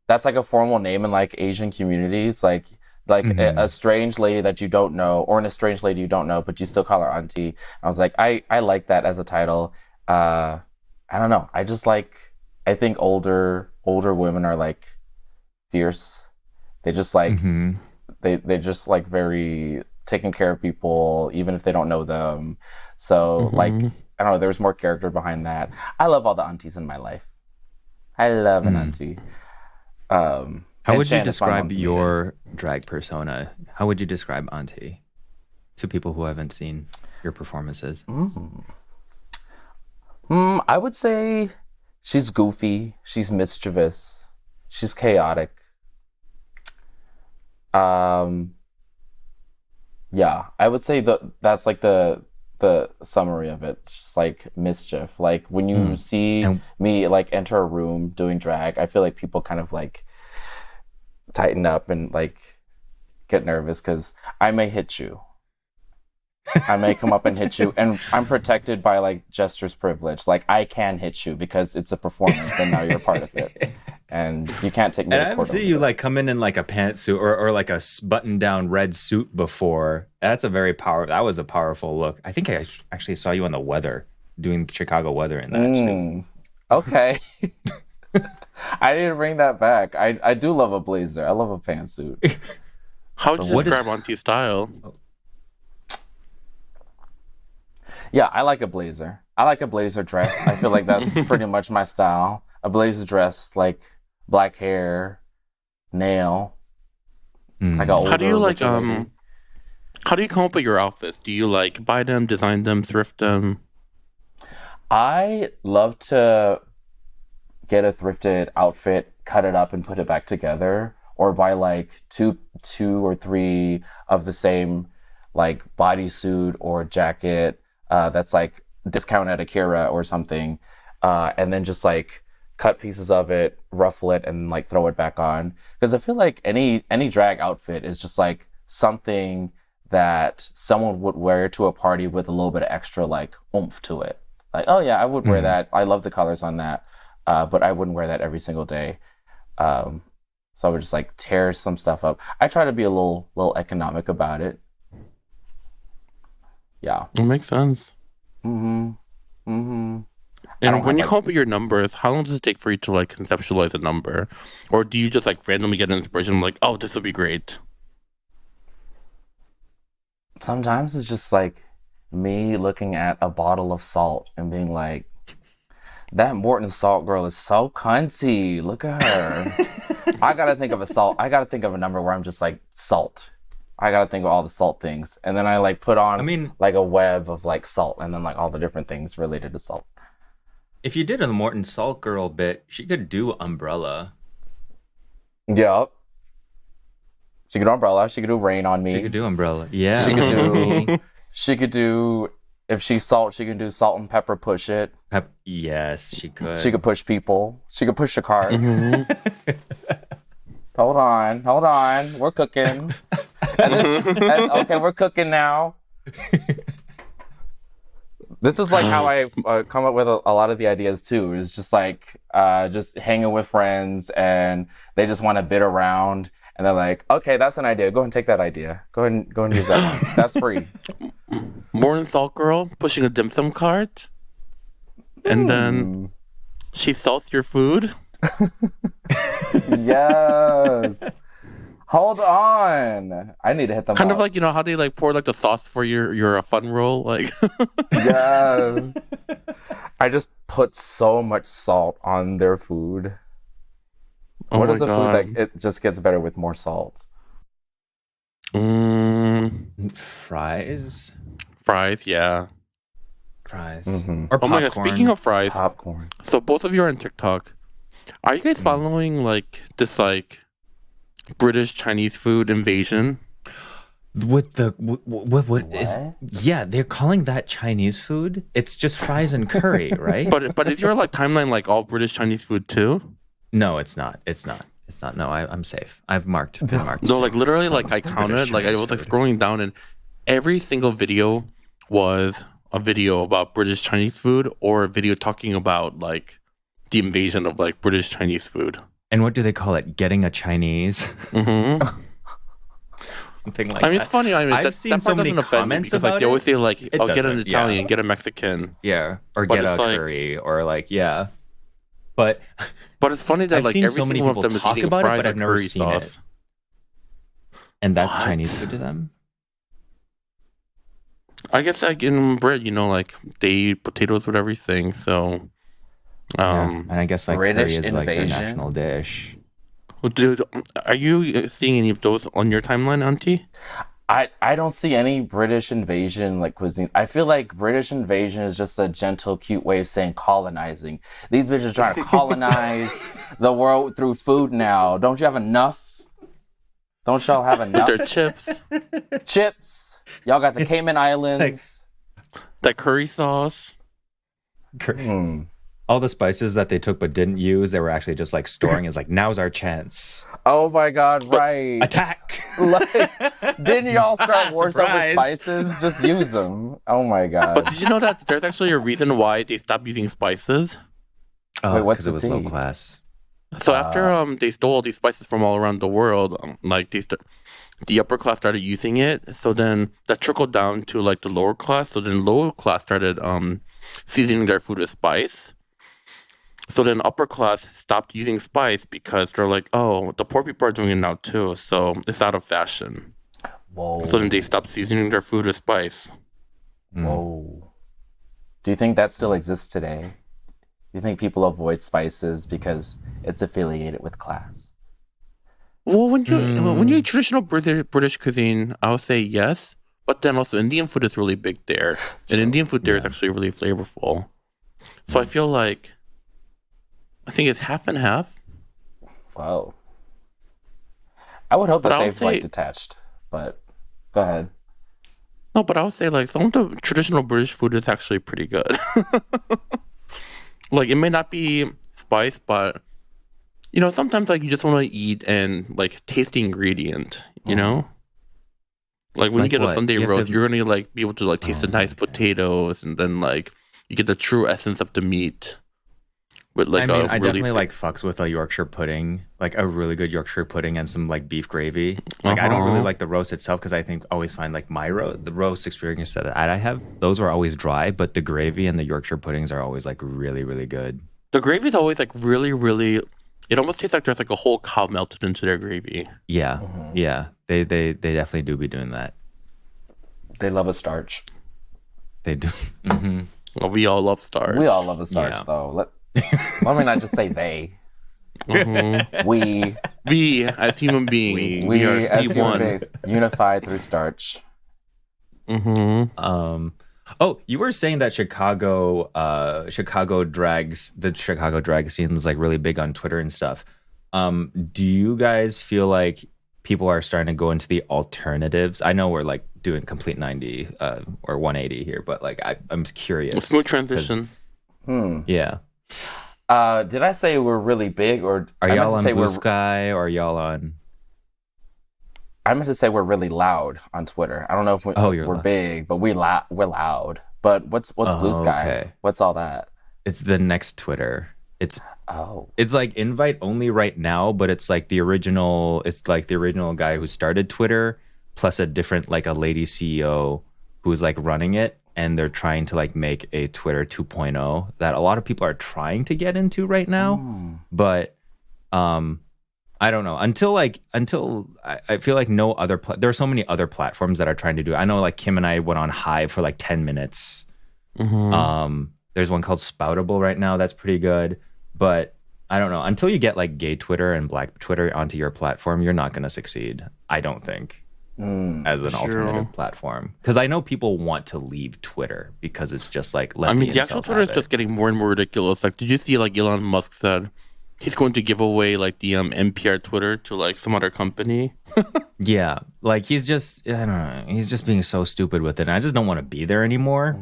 C: That's like a formal name in like Asian communities, like a
B: Hmm.
C: strange lady that you don't know, or a strange lady you don't know, but you still call her auntie. I was like, I like that as a title. Uh, I don't know. I just like. I think older women are like fierce. They just like
B: Hmm.
C: they just like very taking care of people even if they don't know them. So like
A: Hmm.
C: I don't know, there's more character behind that. I love all the aunties in my life. I love an
B: Mm.
C: auntie.
B: How
C: And
B: would you
C: Shan is fun one
B: describe
C: to meet in.
B: your drag persona? How would you describe Auntie to people who haven't seen your performances?
C: Mm. I would say she's goofy, she's mischievous, she's chaotic. Um, yeah, I would say that's like the summary of it. It's just like mischief. Like when you
B: Mm.
C: see
B: And
C: me like enter a room doing drag, I feel like people kind of like tighten up and like get nervous because I may hit you. I may come up and hit you, and I'm protected by like jester's privilege. Like I can hit you because it's a performance, and now you're a part of it, and you can't take me
B: and
C: to
B: I've
C: court
B: seen
C: over
B: you
C: this.
B: like come in like a pantsuit or like a button down red suit before. That's a very power. That was a powerful look. I think I actually saw you on the weather doing Chicago weather in that suit.
C: Okay. I need to bring that back. I do love a blazer. I love a pantsuit.
A: How would
C: So
A: you
B: What is?
A: describe Auntie's style?
C: yeah, I like a blazer. I like a blazer dress. I feel like that's pretty much my style. A blazer dress, like black hair, nail, like an
B: Mm.
A: How do you
C: older,
A: like
C: richer lady.
A: how do you come up with your outfits? Do you like buy them, design them, thrift them?
C: I love to get a thrifted outfit, cut it up, and put it back together, or buy like two or three of the same like bodysuit or jacket that's like discount at Akira or something, and then just like cut pieces of it, ruffle it, and like throw it back on. Because I feel like any drag outfit is just like something that someone would wear to a party with a little bit of extra like oomph to it. Like, oh yeah, I would wear
B: Mm.
C: that. I love the colors on that, but I wouldn't wear that every single day. Um, so I would just like tear some stuff up. I try to be a little economic about it. Yeah.
A: It makes sense.
C: Mm-hmm. Mm-hmm. I
A: And
C: don't
A: when
C: have
A: you
C: like
A: come up with your numbers, how long does it take for you to like conceptualize a number? Or do you just like randomly get an inspiration like, oh, this would be great?
C: sometimes it's just like me looking at a bottle of salt and being like, that Morton salt girl is so cunty. Look at her. I gotta think of a salt. I gotta think of a number where I'm just like salt. I gotta think of all the salt things, and then I like put
B: I
C: on
B: mean,
C: like a web of like salt, and then like all the different things related to salt.
B: if you did a Morton Salt Girl bit, she could do Umbrella.
C: Yep. She could do umbrella. She could do rain on
B: She could
C: me.
B: do Umbrella. Yeah,
C: She could
B: look at
C: do.
B: me.
C: She could do. If she's salt, she can do salt and pepper. Push it.
B: Yes, she
C: She
B: could.
C: could push people. She could push a cart.
A: Hmm.
C: Hold on. We're cooking. Okay, we're cooking now. This is like how I come up with a lot of the ideas too. It's just like just hanging with friends and they just want to bid around and they're like, okay, that's an idea. Go and take that idea. Go and use that one. That's free.
A: More than Salt Girl pushing a dim sum cart, and then
C: Hmm.
A: she salts your food.
C: Yes. Hold on. I need to hit them
A: Kind of
C: up.
A: like how they like pour like the sauce for your fun roll. Like,
C: Yes. I just put so much salt on their food.
A: oh
C: What
A: my
C: is a food that
A: god.
C: it just gets better with more salt?
B: Fries,
A: Fries, yeah.
B: fries,
C: Mm-hmm.
B: or
A: Oh my god. Speaking
B: popcorn.
A: of fries,
C: Popcorn.
A: so both of you are on TikTok. Are you guys following like this like British Chinese food invasion?
B: With the what is?
C: What?
B: Yeah, they're calling that Chinese food. It's just fries and curry, right?
A: But is your like timeline like all British Chinese food too?
B: No, it's not. It's not. It's not. No, I'm safe. I've been marked.
A: No, like literally, like I
B: British
A: counted, like I
B: Chinese
A: was like
B: food.
A: scrolling down, and every single video was a video about British Chinese food or a video talking about like the invasion of like British Chinese food.
B: And what do they call it? Getting a Chinese,
A: hmm
B: something like
A: I mean,
B: that.
A: it's funny. I mean,
B: I've
A: that,
B: seen
A: that
B: so
A: part
B: many
A: doesn't offend me
B: comments
A: because like
B: about
A: they always
B: it.
A: say like,
B: It
A: "I'll get an
B: doesn't, yeah.
A: Italian, get a Mexican."
B: Yeah, or
A: But
B: get a
A: it's like-
B: curry, or like yeah. But
A: But it's funny that
B: I've
A: like
B: seen
A: every
B: so many
A: single one of
B: people
A: them is
B: talk
A: eating
B: about it,
A: fries
B: but
A: or
B: I've never
A: curry
B: seen it.
A: sauce.
B: and that's
A: What?
B: Chinese food to them.
A: I guess like in Brit, you know, like they eat potatoes with everything. So,
B: Yeah. And I guess like
C: British
B: curry is like their
C: invasion?
B: national dish.
A: well, dude, are you seeing any of those on your timeline, Auntie?
C: I don't see any British invasion like cuisine. I feel like British invasion is just a gentle, cute way of saying colonizing. These bitches trying to colonize the world through food now. Don't you have enough? Don't y'all have
A: With
C: enough
A: their chips,
C: chips? Y'all got the Cayman Islands.
A: that curry sauce.
C: Hmm.
B: All the spices that they took but didn't use, they were actually just like storing as like, now's our chance.
C: Oh my God! Right.
B: Attack!
C: Like, didn't y'all start wars over
B: Surprise.
C: spices? Just use them. Oh my
A: But
C: God.
A: did you know that there's actually a reason why they stopped using spices?
B: Oh,
C: Wait, what's
B: 'cause
C: the
B: it was low
C: tea?
B: class.
A: So after they stole all these spices from all around the world, like the upper class started using it. So then that trickled down to like the lower class. So then lower class started seasoning their food with spice. So then upper class stopped using spice because they're like, oh, the poor people are doing it now too. So it's out of fashion.
C: Whoa.
A: So then they stopped seasoning their food with spice.
C: Whoa. Do you think that still exists today? Do you think people avoid spices because it's affiliated with class?
A: Well, when you eat traditional British cuisine, I would say yes. But then also Indian food is really big there, and Indian food there is actually really flavorful. So I feel like I think it's half and half.
C: Wow. I would hope
A: But
C: that
A: I would
C: they've like
A: say-
C: detached, but go ahead.
A: No, but I would say like some of the traditional British food is actually pretty good. Like it may not be spice, but you know sometimes like you just want to eat and like taste the ingredient. You know, like when
B: Like
A: you get
B: what?
A: a Sunday
B: You have
A: roast,
B: to-
A: you're gonna like be able to like taste the nice
B: okay.
A: potatoes, and then like you get the true essence of the meat. With like
B: I mean,
A: a
B: I
A: really
B: definitely
A: thick-
B: like fucks with a Yorkshire pudding, like a really good Yorkshire pudding and some like beef gravy. Like I don't really like the roast itself because I always find like the roast experience that I have, those are always dry, but the gravy and the Yorkshire puddings are always like really, really good.
A: the gravy is always like really, really. It almost tastes like there's like a whole cow melted into their gravy.
B: Yeah, yeah, they definitely do be doing that.
C: They love a starch.
B: They do. hmm
A: Well, we all love starch.
C: We all love a starch,
B: Yeah.
C: though. Let me not just say they.
A: Mhm. We as human beings,
C: We
A: are
C: as human
A: one.
C: beings, unified through starch.
A: Mm-hmm.
B: Oh, you were saying that Chicago drag scene is like really big on Twitter and stuff. Do you guys feel like people are starting to go into the alternatives? I know we're like doing complete 90 or 180 here, but like I'm curious.
A: Smooth transition.
B: Yeah.
C: Did I say we're really big, or
B: Are
C: I meant
B: y'all
C: to
B: on
C: say
B: Blue
C: we're?
B: Sky or are y'all on?
C: I meant to say we're really loud on Twitter. I don't know if
B: you're
C: we're
B: loud.
C: big, but we're loud. But what's Blue Sky?
B: Okay.
C: What's all that?
B: It's the next Twitter. It's
C: Oh,
B: like invite only right now, but it's like the original. It's like the original guy who started Twitter, plus a different like a lady CEO who's like running it, and they're trying to like make a Twitter 2.0 that a lot of people are trying to get into right now. But I don't know until I feel like no other there are so many other platforms that are trying to do it. I know like Kim and I went on Hive for like 10 minutes. There's one called Spoutable right now that's pretty good, but I don't know, until you get like gay Twitter and black Twitter onto your platform, you're not going to succeed, I don't think, as an alternative platform, because I know people want to leave Twitter because it's just like
A: I mean, the actual Twitter is just getting more and more ridiculous. Like, did you see like Elon Musk said he's going to give away like the NPR Twitter to like some other company?
B: Yeah, like he's just, I don't know, he's just being so stupid with it, and I just don't want to be there anymore.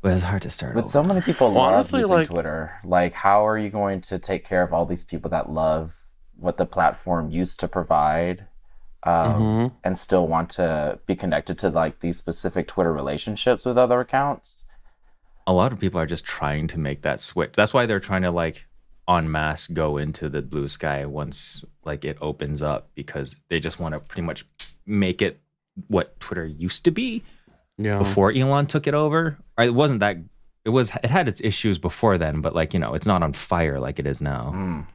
B: But it's hard to start
C: but
B: over.
C: so many people
A: Well,
C: love
A: honestly,
C: using
A: like-
C: Twitter. Like, how are you going to take care of all these people that love what the platform used to provide, and still want to be connected to like these specific Twitter relationships with other accounts.
B: A lot of people are just trying to make that switch. That's why they're trying to like en masse go into the blue sky once like it opens up, because they just want to pretty much make it what Twitter used to be before Elon took it over. Or it wasn't that, it had its issues before then, but like, you know, it's not on fire like it is now.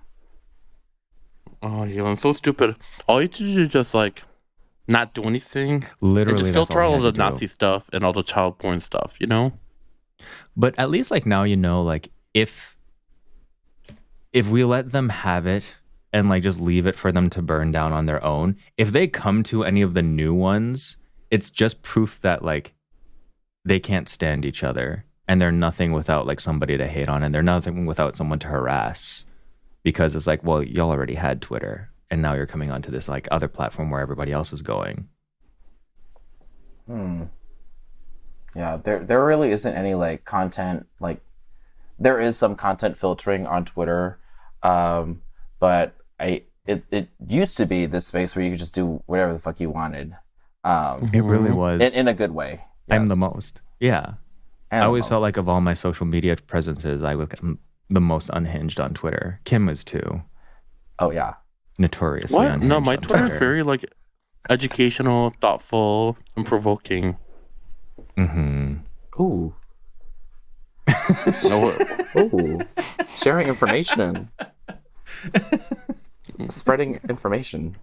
A: Oh, Elon's so stupid. All you have to do is just like not do anything.
B: Literally,
A: and just filter all the Nazi stuff and all the child porn stuff, you know?
B: But at least like now, you know, like if we let them have it and like just leave it for them to burn down on their own, if they come to any of the new ones, it's just proof that like they can't stand each other, and they're nothing without like somebody to hate on, and they're nothing without someone to harass, because it's like, well, y'all already had Twitter and now you're coming onto this like other platform where everybody else is going.
C: Yeah, there really isn't any like content, like there is some content filtering on Twitter, but it used to be this space where you could just do whatever the fuck you wanted.
B: It really was
C: in a good way. Yes.
B: I'm the most. Yeah. I always felt like of all my social media presences, I'm the most unhinged on Twitter. Kim was too.
C: Oh yeah.
B: Notoriously
A: What?
B: unhinged.
A: No, my
B: on
A: Twitter is very like educational, thoughtful, and provoking.
C: Ooh. Ooh. Sharing information. Spreading information.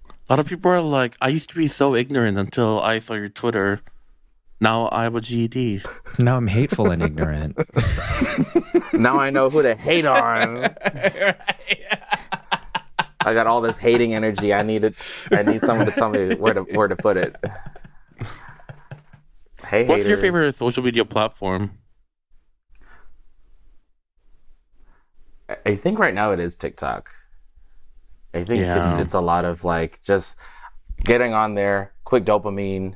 A: A lot of people are like, I used to be so ignorant until I saw your Twitter. Now I have a GED.
B: Now I'm hateful and ignorant.
C: Now I know who to hate on. I got all this hating energy. I need someone to tell me where to put it. Hey,
A: what's
C: haters.
A: your favorite social media platform?
C: I think right now it is TikTok. I think it's a lot of like just getting on there, quick dopamine,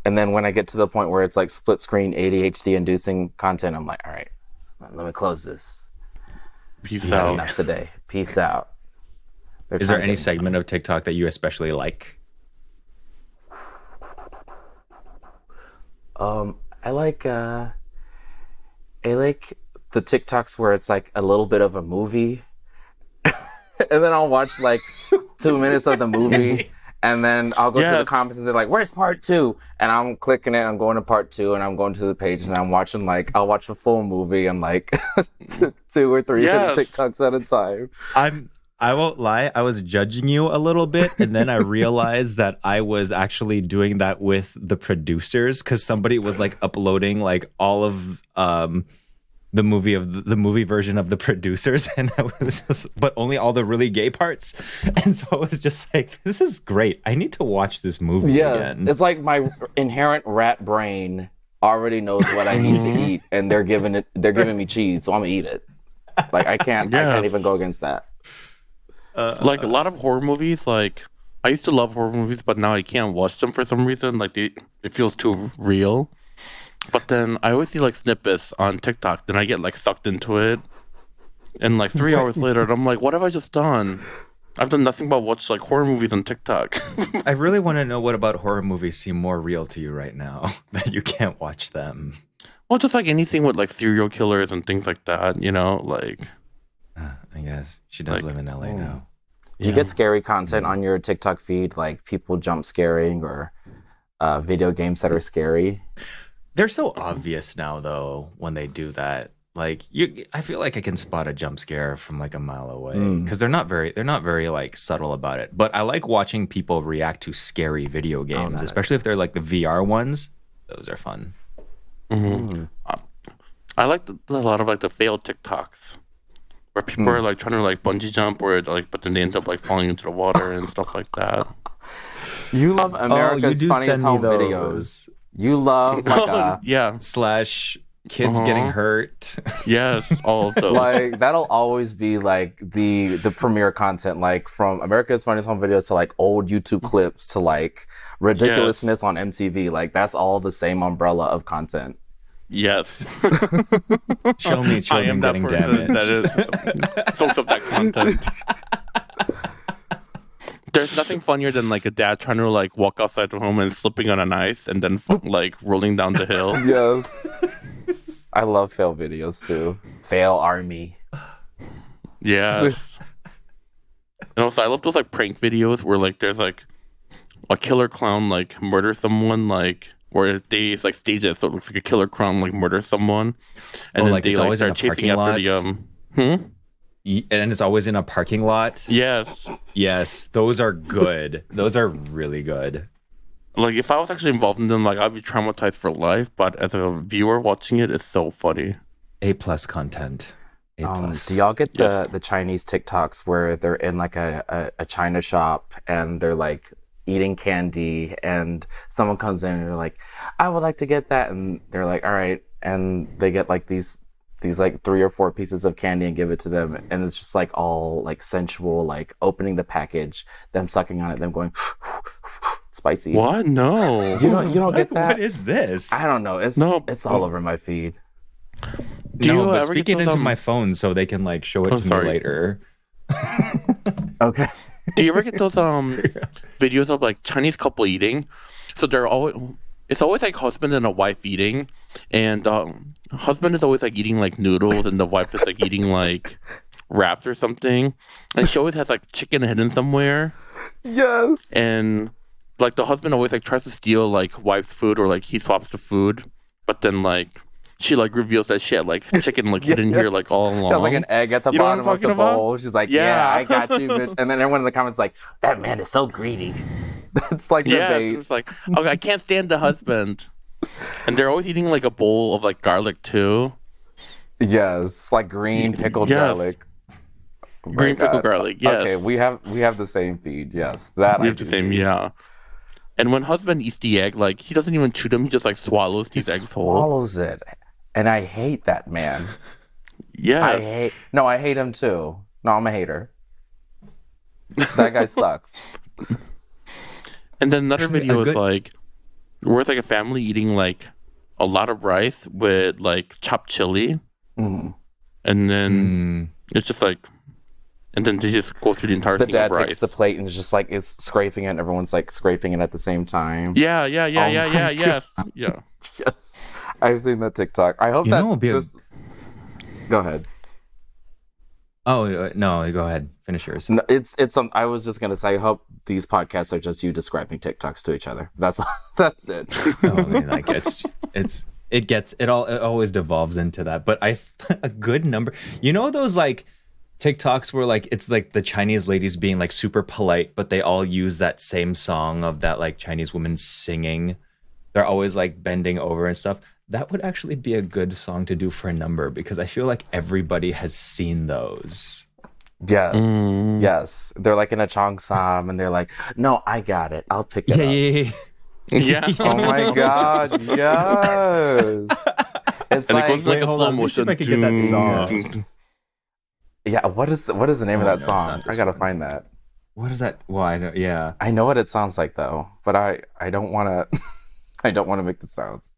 C: and then when I get to the point where it's like split screen ADHD inducing content, I'm like, all right, let me close this.
A: Peace out.
C: Enough today. Peace out.
B: Is there any segment of TikTok that you especially like?
C: I like the TikToks where it's like a little bit of a movie, and then I'll watch like 2 minutes of the movie, and then I'll go to the comments and they're like, "Where's part 2?" And I'm clicking it. I'm going to part 2, and I'm going to the page, and I'm watching I'll watch a full movie and like 2 or 3 TikToks at a time.
B: I won't lie, I was judging you a little bit, and then I realized that I was actually doing that with the producers, because somebody was like uploading like all of the movie version of the producers, and I was just, but only all the really gay parts, and so I was just like, this is great. I need to watch this movie again.
C: It's like my inherent rat brain already knows what I need to eat, and they're giving me cheese, so I'm gonna eat it. Like I can't even go against that.
A: Like a lot of horror movies, like I used to love horror movies, but now I can't watch them for some reason. Like it feels too real. But then I always see like snippets on TikTok, then I get like sucked into it, and like 3 hours later, I'm like, what have I just done? I've done nothing but watch like horror movies on TikTok.
B: I really want to know what about horror movies seem more real to you right now that you can't watch them.
A: Well, just like anything with like serial killers and things like that, you know, like.
B: I guess she does live in LA now.
C: Do you get scary content on your TikTok feed, like people jump scaring or video games that are scary?
B: They're so obvious now, though, when they do that. Like, I feel like I can spot a jump scare from like a mile away, because they're not very like subtle about it. But I like watching people react to scary video games, especially if they're like the VR ones. Those are fun.
A: I like a lot of like the failed TikToks, where people are like trying to like bungee jump, or like, but then they end up like falling into the water and stuff like that.
C: You love America's Funniest Home Videos. You love like
B: slash kids getting hurt.
A: Yes, all of those.
C: Like that'll always be like the premier content, like from America's Funniest Home Videos to like old YouTube clips to like ridiculousness on MTV. Like that's all the same umbrella of content.
A: Yes.
B: Show me
A: I
B: children
A: am that
B: getting
A: person
B: damaged.
A: that is soaks up that content. There's nothing funnier than like a dad trying to like walk outside the home and slipping on an ice and then like rolling down the hill.
C: Yes. I love fail videos too. Fail army.
A: Yes. And also I love those like prank videos where like there's like a killer clown like murders someone, like where they like stage it so it looks like a killer clown like murders someone, and then
B: like
A: they
B: it's
A: like
B: always in
A: start
B: a
A: chasing
B: parking
A: after
B: lot?
A: the
B: And it's always in a parking lot.
A: Yes.
B: Yes, those are good. Those are really good.
A: Like if I was actually involved in them, like I'd be traumatized for life. But as a viewer watching it, it's so funny.
B: A+ content. A+.
C: Do y'all get
A: Yes.
C: the Chinese TikToks where they're in like a China shop and they're like eating candy and someone comes in and they're like, I would like to get that, and they're like, all right, and they get like these like 3 or 4 pieces of candy and give it to them, and it's just like all like sensual, like opening the package, them sucking on it, them going spicy.
A: What? No.
C: You don't get that?
B: What is this?
C: I don't know. It's
A: No.
C: it's all over my feed.
A: Do
B: no,
A: you
B: but
A: ever get
B: speaking
A: those,
B: into my phone so they can like show it to
A: sorry.
B: me later.
C: Okay.
A: Do you ever get those videos of like Chinese couple eating? So it's always like husband and a wife eating, and husband is always like eating like noodles, and the wife is like eating like wraps or something, and she always has like chicken hidden somewhere,
C: Yes.
A: and like the husband always like tries to steal like wife's food, or like he swaps the food, but then like she like reveals that she had like chicken like hidden here like all along.
C: She has like an egg at the
A: You know what I'm
C: bottom of the
A: talking about?
C: bowl. She's like,
A: Yeah.
C: yeah, I got you, bitch. And then everyone in the comments like, that man is so greedy. That's like the
A: Yeah,
C: bait.
A: it's like, okay, I can't stand the husband. And they're always eating like a bowl of like garlic too.
C: Yes, like green pickled
A: Yes.
C: garlic.
A: Green
C: My
A: pickled
C: God.
A: garlic, yes.
C: Okay, we have the same feed. Yes, that
A: We
C: I
A: have the
C: do
A: same,
C: see.
A: yeah. And when husband eats the egg, like he doesn't even chew them, he just like swallows
C: He
A: these eggs whole.
C: swallows it, and I hate that man.
A: Yes.
C: I hate him too. No, I'm a hater. That guy sucks.
A: And then another video is
B: good-
A: like where it's like a family eating like a lot of rice with like chopped chili.
C: Mhm.
A: And then it's just like, and then they just go through the entire
C: The
A: thing of
C: dad
A: rice.
C: takes the plate and just like is scraping it, and everyone's like scraping it at the same time.
A: Yeah,
C: Oh my
A: yes. Yeah.
C: Yes, I've seen that TikTok. I hope
B: You
C: that
B: know, it'll be a-
C: this. Go ahead.
B: Oh no, go ahead. Finish yours.
C: No, it's I was just gonna say, I hope these podcasts are just you describing TikToks to each other. That's that's it.
B: Oh, I mean, like it always devolves into that. But a good number. You know those like TikToks where like it's like the Chinese ladies being like super polite, but they all use that same song of that like Chinese woman singing. They're always like bending over and stuff. That would actually be a good song to do for a number because I feel like everybody has seen those.
C: Yes, yes. They're like in a Cheongsam, and they're like, "No, I got it. I'll pick it up."
A: Yeah.
C: Oh my god, yes. It's
A: And
C: like,
A: it goes like a
B: hold
A: slow
B: on, let me see
A: motion.
B: if I can get that song.
C: yeah. What is the name of
B: Oh,
C: that
B: no, it's
C: song?
B: not
C: I
B: this
C: gotta
B: one.
C: find that.
B: What is that? Well, I don't. Yeah.
C: I know what it sounds like though, but I don't want to. I don't want to make the sounds.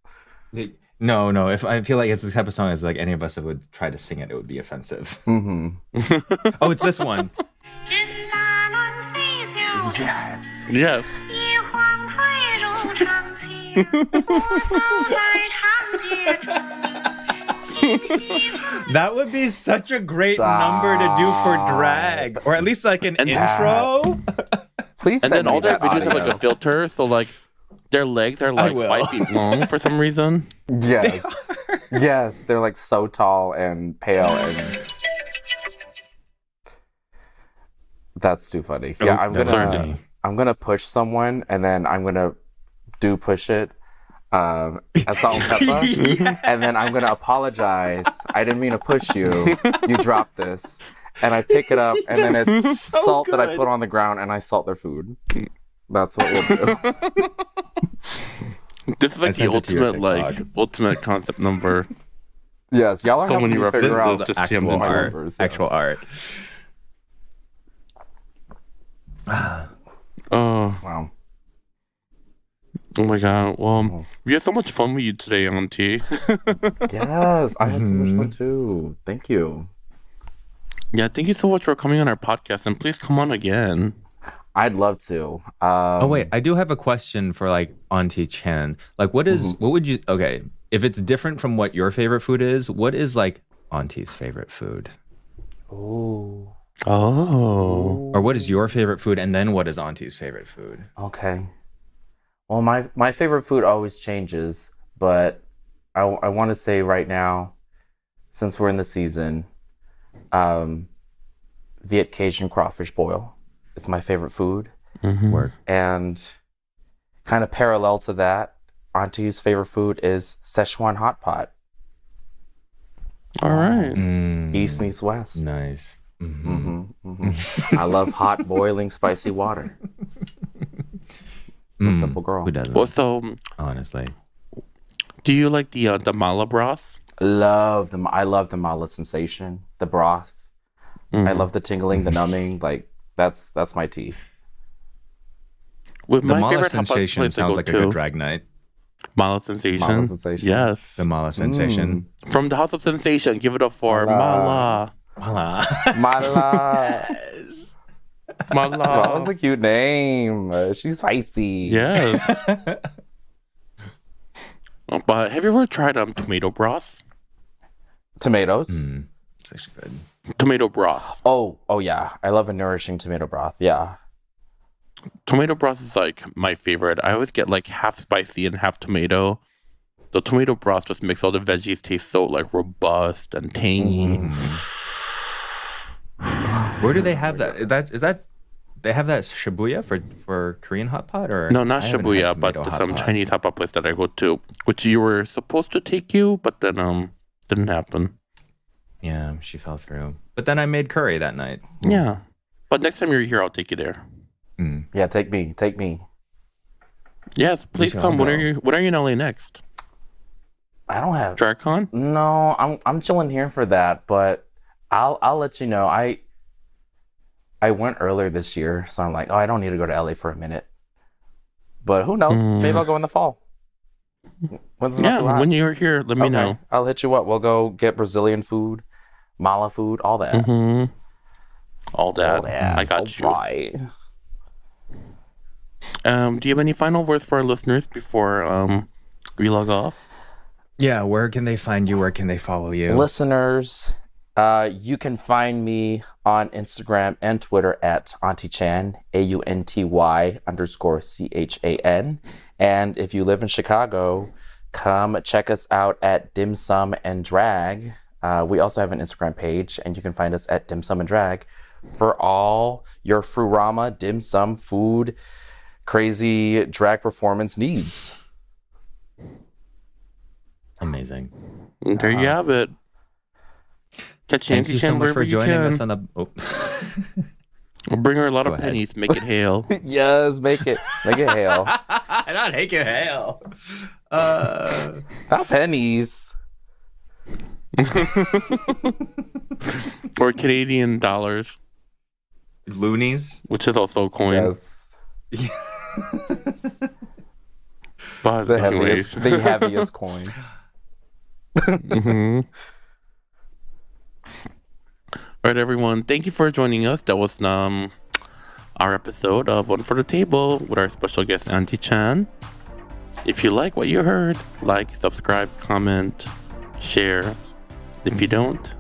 B: No. If I feel like it's the type of song as like any of us that would try to sing it, it would be offensive.
C: Mm-hmm.
B: Oh, it's this one.
A: Yes.
B: That would be such a great number to do for drag, or at least like an
A: And
B: intro.
C: Please.
A: And
C: send
A: then all
C: me
A: their
C: that
A: videos have like
C: audio.
A: a filter, so like their legs are like
B: will.
A: 5 feet long for some reason.
C: Yes. Yes, they're like so tall and pale, and that's too funny. Yeah, I'm gonna push someone, and then I'm gonna push it as salt and pepper, and then I'm gonna apologize. I didn't mean to push you. You dropped this, and I pick it up, and then it's
B: so
C: salt that I
B: good.
C: put on the ground, and I salt their food. That's what we'll do.
A: This is like the
B: sent it to your
A: ultimate concept number.
C: Yes, y'all are
A: So
C: helping
A: many
C: me figure out
A: references
C: the
A: just jammed
B: Actual
A: into
B: art.
C: numbers, yeah.
B: Actual art.
A: Oh,
C: Wow.
A: Oh my god. Well,
C: Oh.
A: we had so much fun with you today, Auntie.
C: Yes, I had so much fun
B: Mhm.
C: too. Thank you.
A: Yeah, thank you so much for coming on our podcast, and please come on again.
C: I'd love to.
B: Oh wait, I do have a question for like Auntie Chan. Like, what
C: Mhm.
B: would you? Okay, if it's different from what your favorite food is, what is like Auntie's favorite food,
C: Ooh.
A: Oh.
B: or what is your favorite food, and then what is Auntie's favorite food?
C: Okay. Well, my favorite food always changes, but I want to say right now, since we're in the season, um, Viet Cajun crawfish boil is my favorite food,
A: Mhm.
B: Work.
C: and kind of parallel to that, Auntie's favorite food is Szechuan hot pot.
A: All right.
C: East meets West.
B: Nice. Mhm.
C: I love hot, boiling, spicy water. I'm a simple girl.
B: Who doesn't?
A: Well, so
B: Honestly.
A: do you like the mala broth?
C: I love the mala sensation, the broth.
A: Mhm.
C: I love the tingling, the numbing. Like that's my tea.
A: With
B: The
A: my
B: mala
A: favorite hot pot
B: sensation
A: place to
B: sounds
A: go
B: like a
A: to.
B: good drag night.
A: Mala sensation.
C: Mala sensation.
A: Yes.
B: The mala sensation.
A: From the House of Sensation, give it up for
C: Mala.
A: Mala.
C: Mala.
B: Yes.
A: Mala.
C: That was a cute name. She's spicy.
A: Yes. But have you ever tried tomato broth?
C: Tomatoes.
B: It's actually good.
A: Tomato broth.
C: Oh yeah. I love a nourishing tomato broth. Yeah.
A: Tomato broth is like my favorite. I always get like half spicy and half tomato. The tomato broth just makes all the veggies taste so like robust and tangy.
B: Where do they have that? Is that they have that Shibuya for Korean hot pot, or
A: No, not
B: I haven't had
A: Shibuya, but
B: tomato hot
A: some
B: pot.
A: Chinese hot pot place that I go to, which you were supposed to take you, but then didn't happen.
B: Yeah, she fell through. But then I made curry that night.
A: Yeah, but next time you're here, I'll take you there.
C: Yeah. Take me.
A: Yes, please
B: should
A: come.
B: all
A: When are
B: go.
A: you? When are you in LA next?
C: I don't have.
A: DragCon?
C: No, I'm chilling here for that, but I'll let you know. I went earlier this year, so I'm like, oh, I don't need to go to LA for a minute. But who knows? Maybe I'll go in the fall. When's it's not too
A: Yeah,
C: hot.
A: when you're here, let me know.
C: I'll hit you up. We'll go get Brazilian food, mala food, all that.
A: Mm-hmm. All that. I got you.
C: Right.
A: Do you have any final words for our listeners before we log off?
B: Yeah, where can they find you? Where can they follow you?
C: Listeners, you can find me on Instagram and Twitter at Aunty Chan, AUNTY_CHAN. And if you live in Chicago, come check us out at Dim Sum and Drag. We also have an Instagram page, and you can find us at Dim Sum and Drag for all your Frurama, dim sum, food, crazy drag performance needs.
B: Amazing.
A: And there you have it. Catch
B: Thank
A: Aunty
B: you so
A: Chan
B: much
A: wherever
B: for
A: you
B: joining
A: can.
B: us on the. Oh.
A: We'll bring her a lot
B: Go
A: of
B: ahead.
A: pennies. Make it hail.
C: Yes, make it hail.
B: Not take it hail.
C: Not pennies.
A: Or Canadian dollars,
B: Loonies.
A: which is also a coin.
C: Yes.
A: But
C: The
A: anyways.
C: heaviest coin.
A: Mhm. All right, everyone. Thank you for joining us. That was our episode of One for the Table with our special guest Aunty Chan. If you like what you heard, like, subscribe, comment, share. If you don't,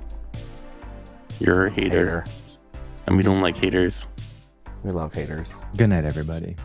A: you're a hater.
C: Hater.
A: And we don't like haters.
C: We love haters.
B: Good night, everybody.